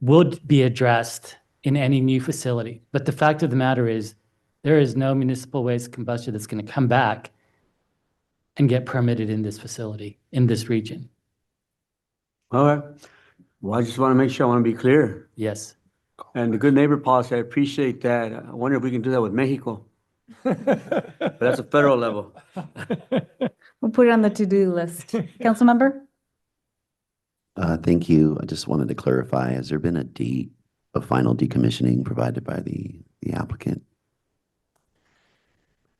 would be addressed in any new facility. But the fact of the matter is, there is no municipal waste combustion that's going to come back and get permitted in this facility, in this region. All right. Well, I just want to make sure, I want to be clear. Yes. And the good neighbor policy, I appreciate that. I wonder if we can do that with Mexico. But that's a federal level. We'll put it on the to-do list. Councilmember? Thank you. I just wanted to clarify, has there been a date of final decommissioning provided by the applicant?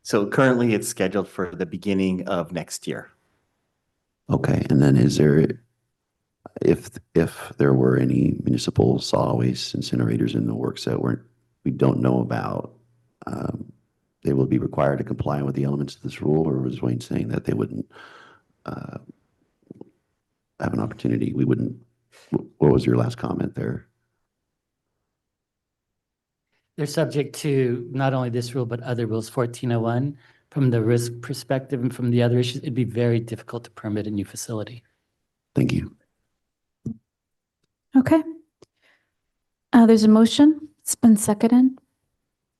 So currently it's scheduled for the beginning of next year. Okay, and then is there, if there were any municipal solid waste incinerators in the works that we don't know about, they will be required to comply with the elements of this rule, or was Wayne saying that they wouldn't have an opportunity? We wouldn't, what was your last comment there? They're subject to not only this rule, but other rules, 1401. From the risk perspective and from the other issues, it'd be very difficult to permit a new facility. Thank you. Okay. There's a motion. It's been seconded.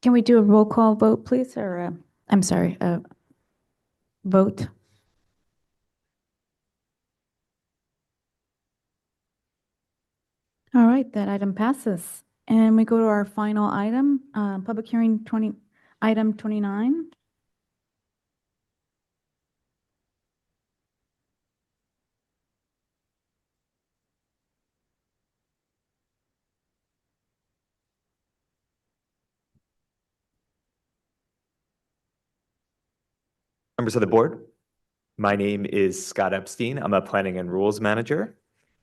Can we do a roll call vote, please? Or, I'm sorry, vote. All right, that item passes. And we go to our final item, public hearing item 29. Members of the board, my name is Scott Epstein. I'm a planning and rules manager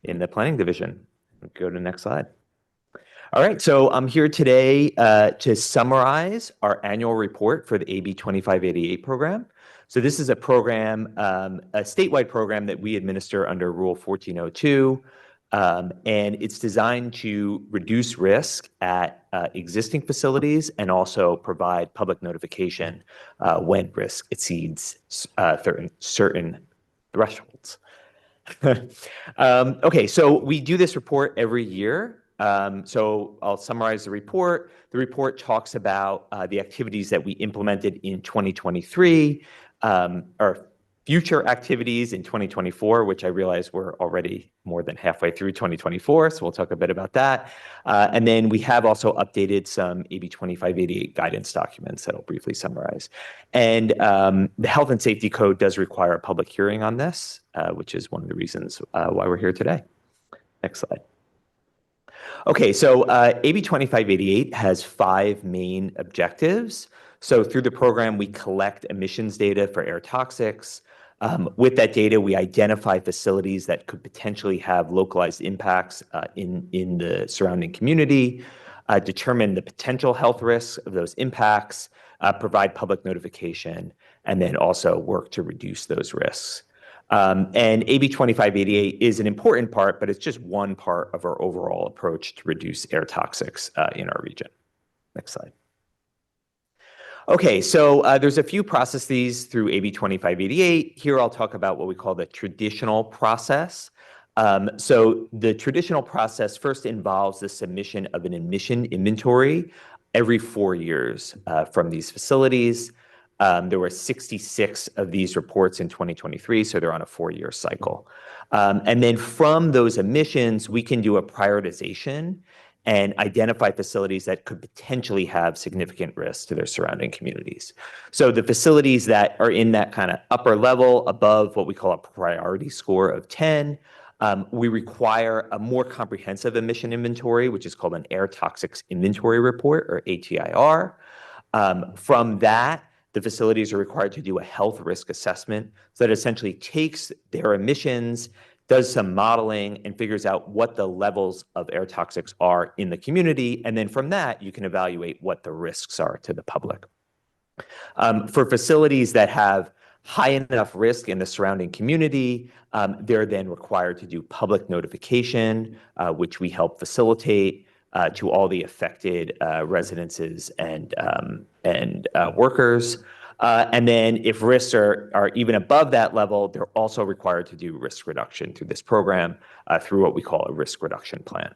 in the planning division. Go to the next slide. All right, so I'm here today to summarize our annual report for the AB 2588 program. So this is a program, a statewide program that we administer under Rule 1402, and it's designed to reduce risk at existing facilities and also provide public notification when risk exceeds certain thresholds. Okay, so we do this report every year. So I'll summarize the report. The report talks about the activities that we implemented in 2023, or future activities in 2024, which I realize we're already more than halfway through 2024, so we'll talk a bit about that. And then we have also updated some AB 2588 guidance documents that I'll briefly summarize. And the Health and Safety Code does require a public hearing on this, which is one of the reasons why we're here today. Next slide. Okay, so AB 2588 has 5 main objectives. So through the program, we collect emissions data for air toxics. With that data, we identify facilities that could potentially have localized impacts in the surrounding community, determine the potential health risks of those impacts, provide public notification, and then also work to reduce those risks. And AB 2588 is an important part, but it's just one part of our overall approach to reduce air toxics in our region. Next slide. Okay, so there's a few processes through AB 2588. Here I'll talk about what we call the traditional process. So the traditional process first involves the submission of an emission inventory every 4 years from these facilities. There were 66 of these reports in 2023, so they're on a 4-year cycle. And then from those emissions, we can do a prioritization and identify facilities that could potentially have significant risk to their surrounding communities. So the facilities that are in that kind of upper level above what we call a priority score of 10, we require a more comprehensive emission inventory, which is called an air toxics inventory report, or ATIR. From that, the facilities are required to do a health risk assessment that essentially takes their emissions, does some modeling, and figures out what the levels of air toxics are in the community. And then from that, you can evaluate what the risks are to the public. For facilities that have high enough risk in the surrounding community, they're then required to do public notification, which we help facilitate to all the affected residences and workers. And then if risks are even above that level, they're also required to do risk reduction through this program through what we call a risk reduction plan.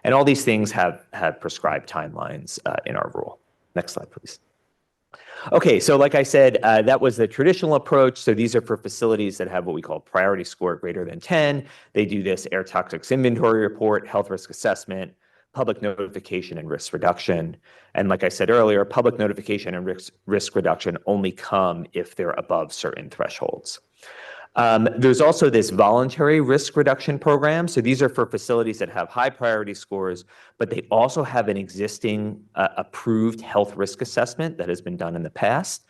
And all these things have prescribed timelines in our rule. Next slide, please. Okay, so like I said, that was the traditional approach. So these are for facilities that have what we call priority score greater than 10. They do this air toxics inventory report, health risk assessment, public notification, and risk reduction. And like I said earlier, public notification and risk reduction only come if they're above certain thresholds. There's also this voluntary risk reduction program. So these are for facilities that have high priority scores, but they also have an existing approved health risk assessment that has been done in the past.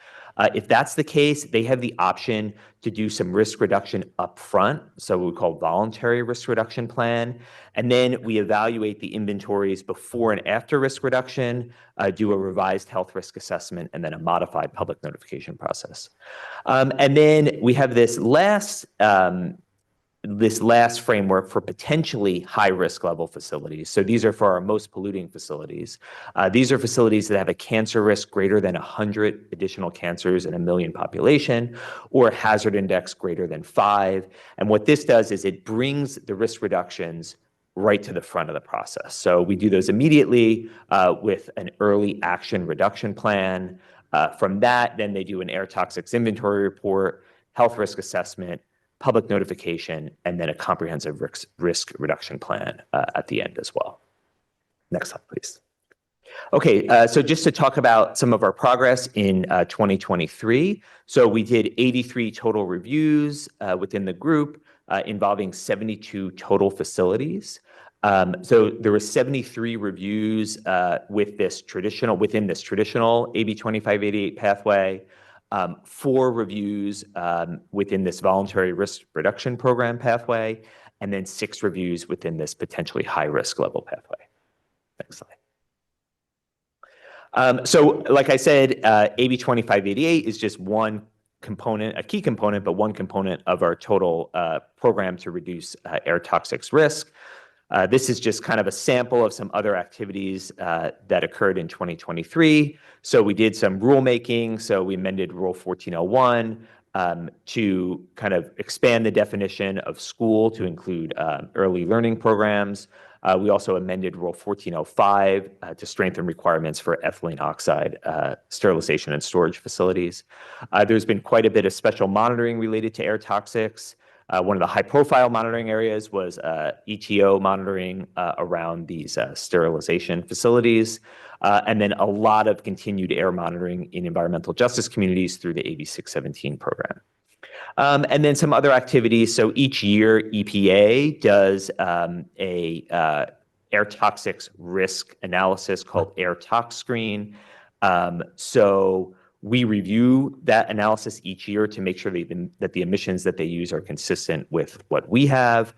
If that's the case, they have the option to do some risk reduction upfront, so what we call voluntary risk reduction plan. And then we evaluate the inventories before and after risk reduction, do a revised health risk assessment, and then a modified public notification process. And then we have this last framework for potentially high risk level facilities. So these are for our most polluting facilities. These are facilities that have a cancer risk greater than 100 additional cancers in a million population, or a hazard index greater than 5. And what this does is it brings the risk reductions right to the front of the process. So we do those immediately with an early action reduction plan. From that, then they do an air toxics inventory report, health risk assessment, public notification, and then a comprehensive risk reduction plan at the end as well. Next slide, please. Okay, so just to talk about some of our progress in 2023. So we did 83 total reviews within the group involving 72 total facilities. So there were 73 reviews within this traditional AB 2588 pathway. 4 reviews within this voluntary risk reduction program pathway, and then 6 reviews within this potentially high risk level pathway. Next slide. So like I said, AB 2588 is just one component, a key component, but one component of our total program to reduce air toxics risk. This is just kind of a sample of some other activities that occurred in 2023. So we did some rulemaking. So we amended Rule 1401 to kind of expand the definition of school to include early learning programs. We also amended Rule 1405 to strengthen requirements for ethylene oxide sterilization and storage facilities. There's been quite a bit of special monitoring related to air toxics. One of the high-profile monitoring areas was ETO monitoring around these sterilization facilities, and then a lot of continued air monitoring in environmental justice communities through the AB 617 program. And then some other activities. So each year, EPA does a air toxics risk analysis called Air Tox Screen. So we review that analysis each year to make sure that the emissions that they use are consistent with what we have.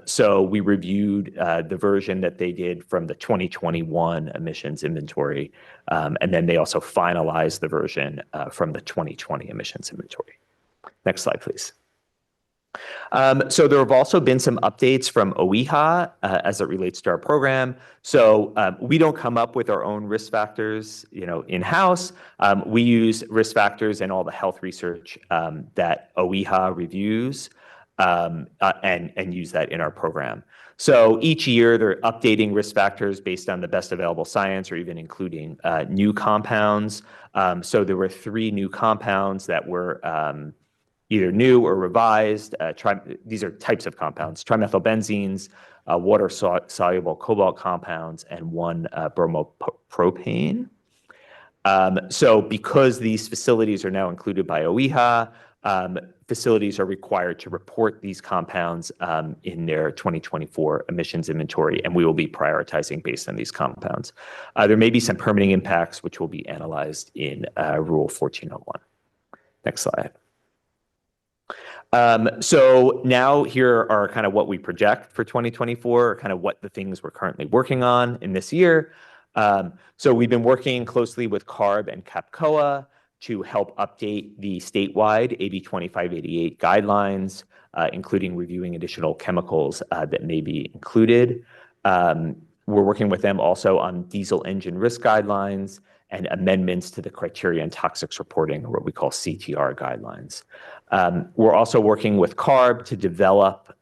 So we reviewed the version that they did from the 2021 emissions inventory, and then they also finalized the version from the 2020 emissions inventory. Next slide, please. So there have also been some updates from OEHA as it relates to our program. So we don't come up with our own risk factors, in-house. We use risk factors in all the health research that OEHA reviews and use that in our program. So each year they're updating risk factors based on the best available science, or even including new compounds. So there were 3 new compounds that were either new or revised. These are types of compounds: trimethylbenzenes, water-soluble cobalt compounds, and one bromopropane. So because these facilities are now included by OEHA, facilities are required to report these compounds in their 2024 emissions inventory, and we will be prioritizing based on these compounds. There may be some permitting impacts, which will be analyzed in Rule 1401. Next slide. So now here are kind of what we project for 2024, or kind of what the things we're currently working on in this year. So we've been working closely with CARB and CAPCOA to help update the statewide AB 2588 guidelines, including reviewing additional chemicals that may be included. We're working with them also on diesel engine risk guidelines and amendments to the criteria and toxics reporting, or what we call CTR guidelines. We're also working with CARB to develop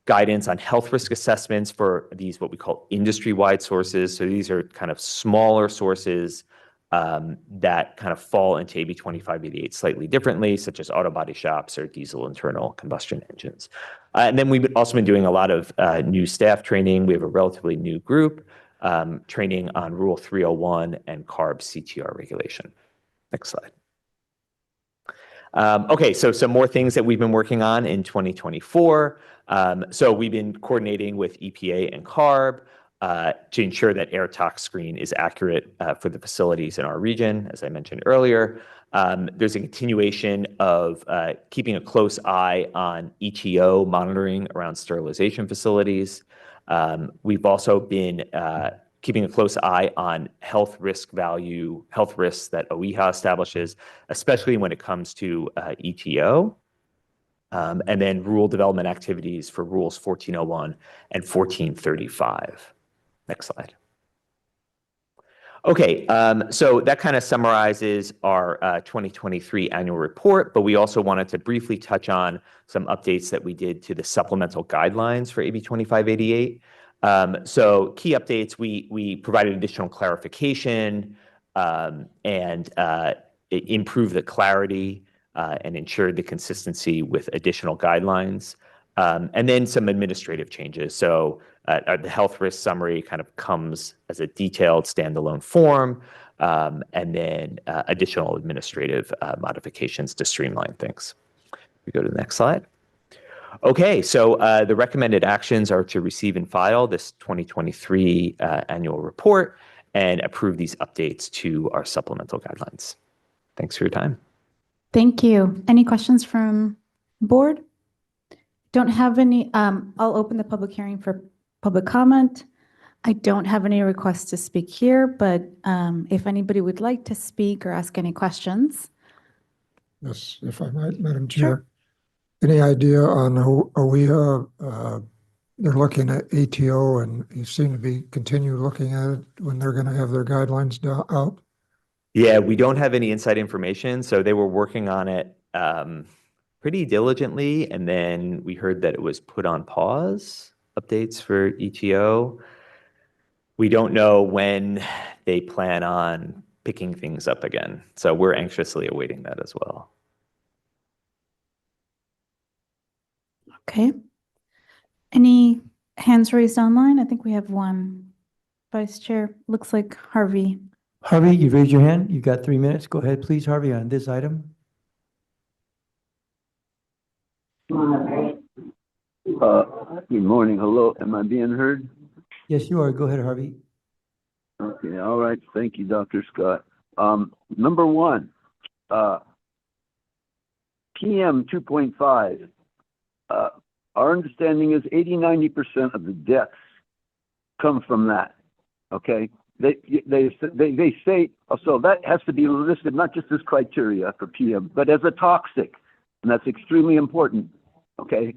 guidance on health risk assessments for these, what we call industry-wide sources. So these are kind of smaller sources that kind of fall into AB 2588 slightly differently, such as auto body shops or diesel internal combustion engines. And then we've also been doing a lot of new staff training. We have a relatively new group training on Rule 301 and CARB CTR regulation. Next slide. Okay, so some more things that we've been working on in 2024. So we've been coordinating with EPA and CARB to ensure that air tox screen is accurate for the facilities in our region, as I mentioned earlier. There's a continuation of keeping a close eye on ETO monitoring around sterilization facilities. We've also been keeping a close eye on health risks that OEHA establishes, especially when it comes to ETO. And then rule development activities for Rules 1401 and 1435. Next slide. Okay, so that kind of summarizes our 2023 annual report, but we also wanted to briefly touch on some updates that we did to the supplemental guidelines for AB 2588. So key updates, we provided additional clarification and improved the clarity and ensured the consistency with additional guidelines. And then some administrative changes. So the health risk summary kind of comes as a detailed standalone form, and then additional administrative modifications to streamline things. We go to the next slide. Okay, so the recommended actions are to receive and file this 2023 annual report and approve these updates to our supplemental guidelines. Thanks for your time. Thank you. Any questions from board? Don't have any. I'll open the public hearing for public comment. I don't have any requests to speak here, but if anybody would like to speak or ask any questions. Yes, if I might, Madam Chair. Any idea on OEHA? They're looking at ATO, and you seem to be continue looking at it when they're going to have their guidelines out. Yeah, we don't have any inside information. So they were working on it pretty diligently, and then we heard that it was put on pause, updates for ETO. We don't know when they plan on picking things up again. So we're anxiously awaiting that as well. Okay. Any hands raised online? I think we have one. Vice Chair, looks like Harvey. Harvey, you raised your hand. You've got 3 minutes. Go ahead, please, Harvey, on this item. Good morning. Hello. Am I being heard? Yes, you are. Go ahead, Harvey. Okay. All right. Thank you, Dr. Scott. Number one, PM 2.5. Our understanding is 80–90% of the deaths come from that. Okay. They say, so that has to be listed not just as criteria for PM, but as a toxic, and that's extremely important. Okay.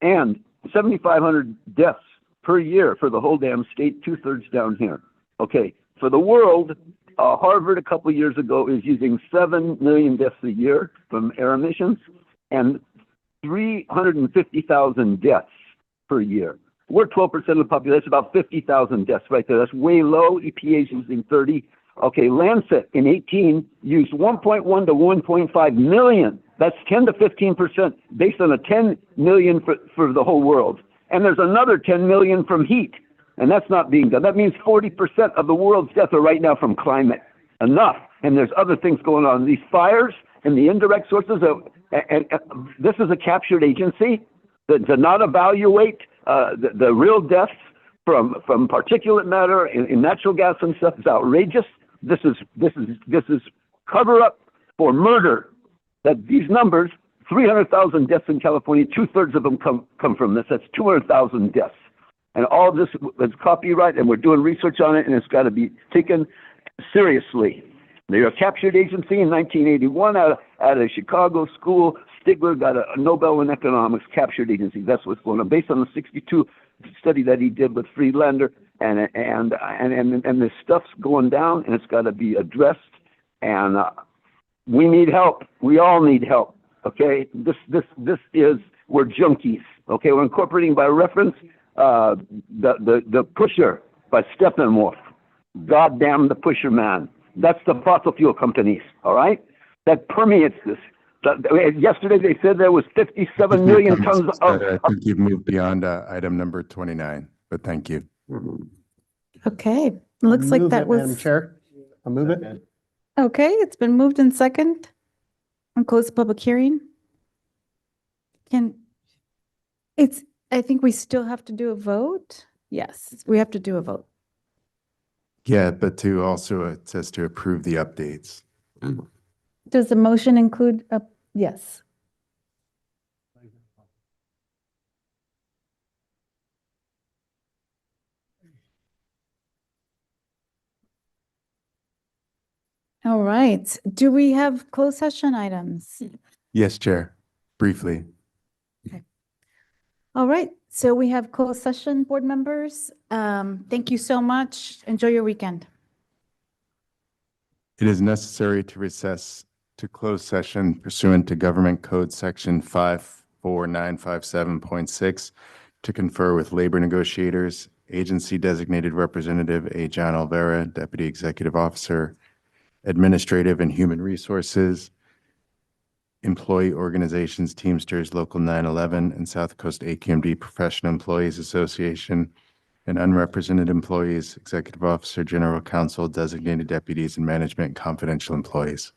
And 7,500 deaths per year for the whole damn state, 2/3 down here. Okay. For the world, Harvard a couple years ago is using 7 million deaths a year from air emissions and 350,000 deaths per year. We're 12% of the population, about 50,000 deaths right there. That's way low. EPA is using 30. Okay, Lancet in 18 used 1.1 to 1.5 million. That's 10 to 15% based on a 10 million for the whole world. And there's another 10 million from heat, and that's not being done. That means 40% of the world's deaths are right now from climate. Enough. And there's other things going on. These fires and the indirect sources of, and this is a captured agency that does not evaluate the real deaths from particulate matter in natural gas and stuff. Is outrageous. This is cover up for murder. That these numbers, 300,000 deaths in California, 2/3 of them come from this. That's 200,000 deaths. And all this is copyright, and we're doing research on it, and it's got to be taken seriously. They're a captured agency in 1981 out of Chicago school. Stigler got a Nobel in economics, captured agency. That's what's going on. Based on the 62 study that he did with Friedlander, and this stuff's going down, and it's got to be addressed. And we need help. We all need help. Okay, this is, we're junkies. Okay, we're incorporating by reference the Pusher by Steppenwolf. Goddamn the Pusher man. That's the fossil fuel companies. All right, that permeates this. Yesterday they said there was 57 million tons of. I think you've moved beyond item number 29, but thank you. Okay, looks like that was. Madam Chair, I'll move it. Okay, it's been moved in second. And close the public hearing. I think we still have to do a vote. Yes, we have to do a vote. Yeah, but to also, it says to approve the updates. Does the motion include a, yes? All right, do we have closed session items? Yes, Chair, briefly. All right, so we have closed session, board members. Thank you so much. Enjoy your weekend. It is necessary to recess to close session pursuant to Government Code Section 54957.6 to confer with labor negotiators, agency designated representative A. John Olvera, Deputy Executive Officer, Administrative and Human Resources, employee organizations, Teamsters Local 911, and South Coast AQMD Professional Employees Association, and unrepresented employees, Executive Officer, General Counsel, designated deputies, and management confidential employees.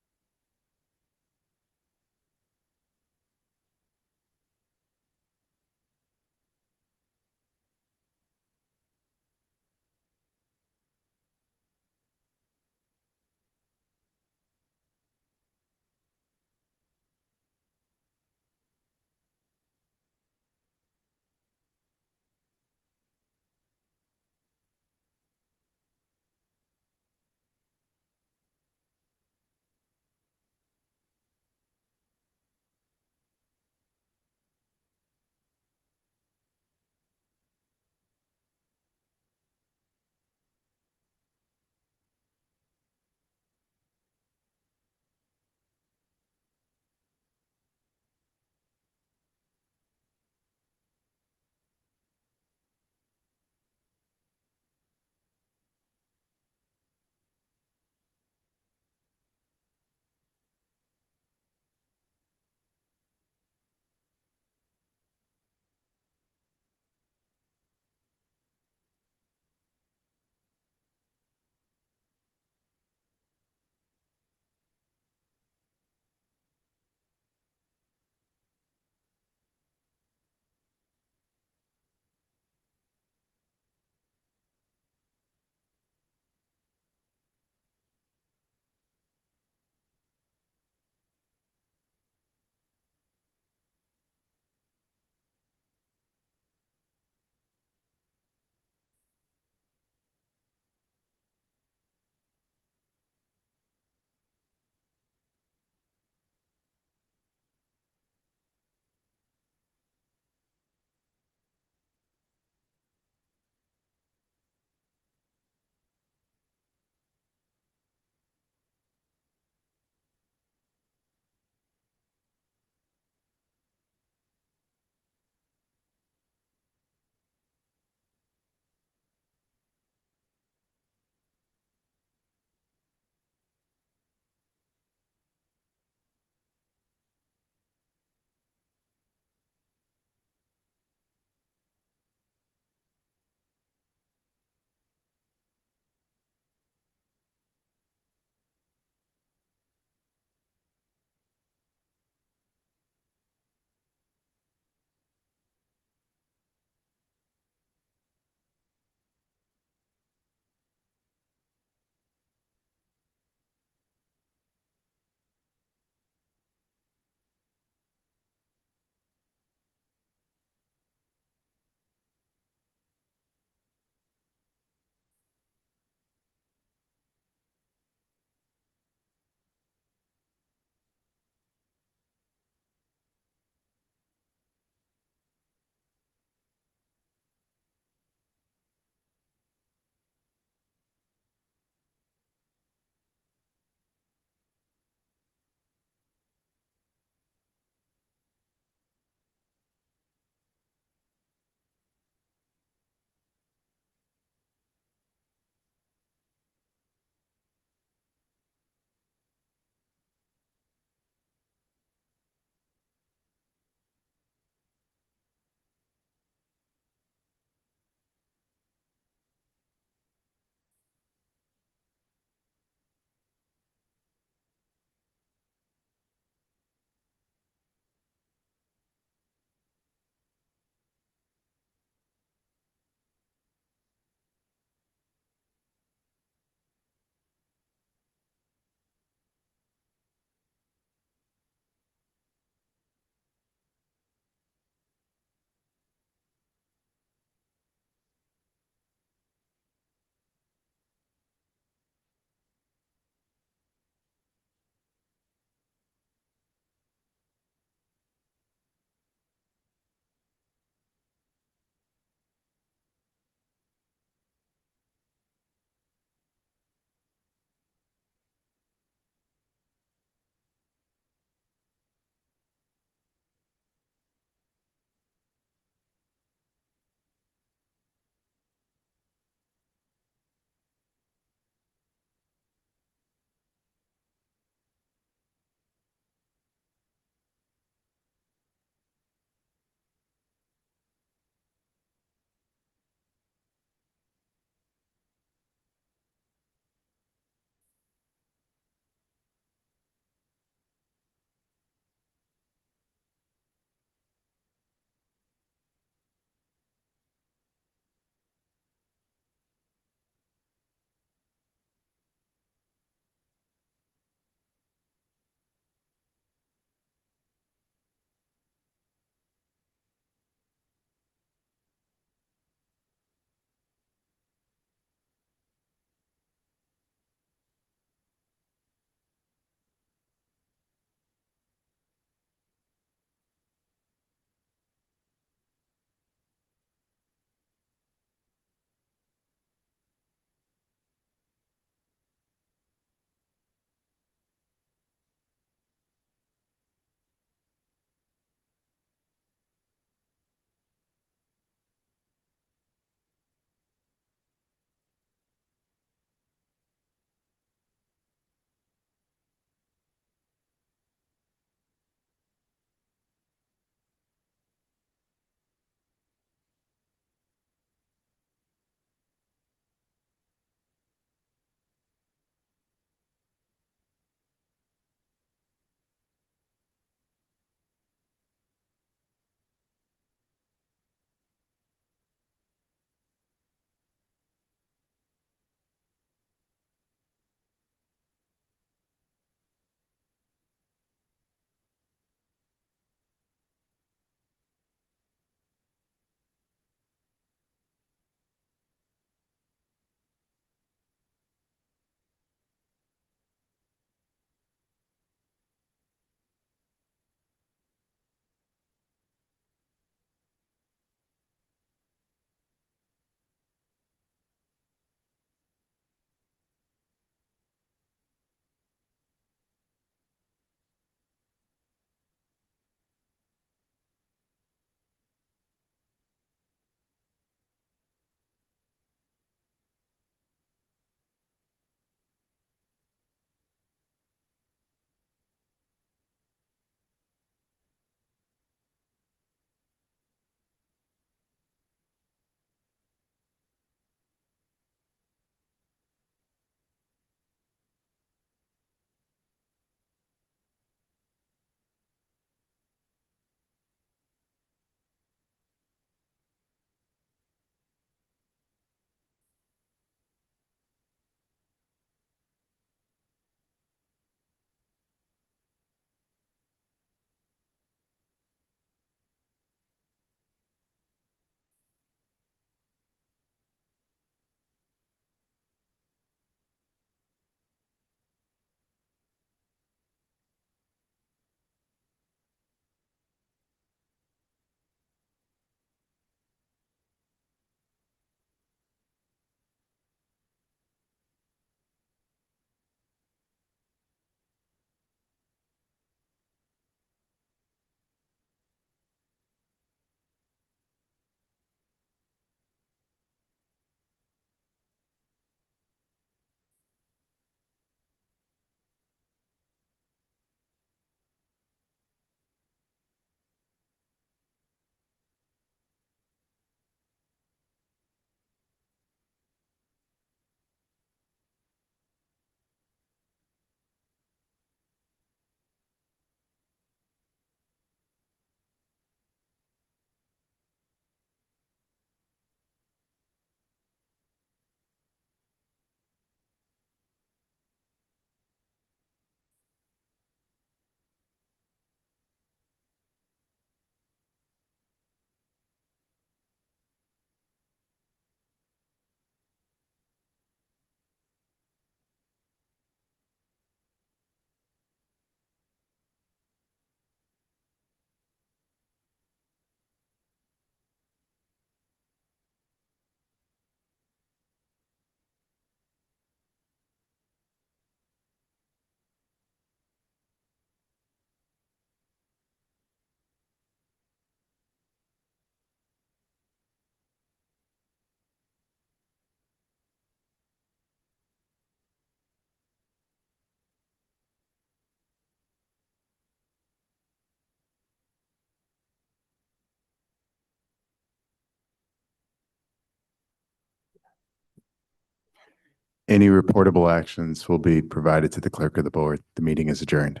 Any reportable actions will be provided to the clerk of the board. The meeting is adjourned.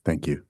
Thank you.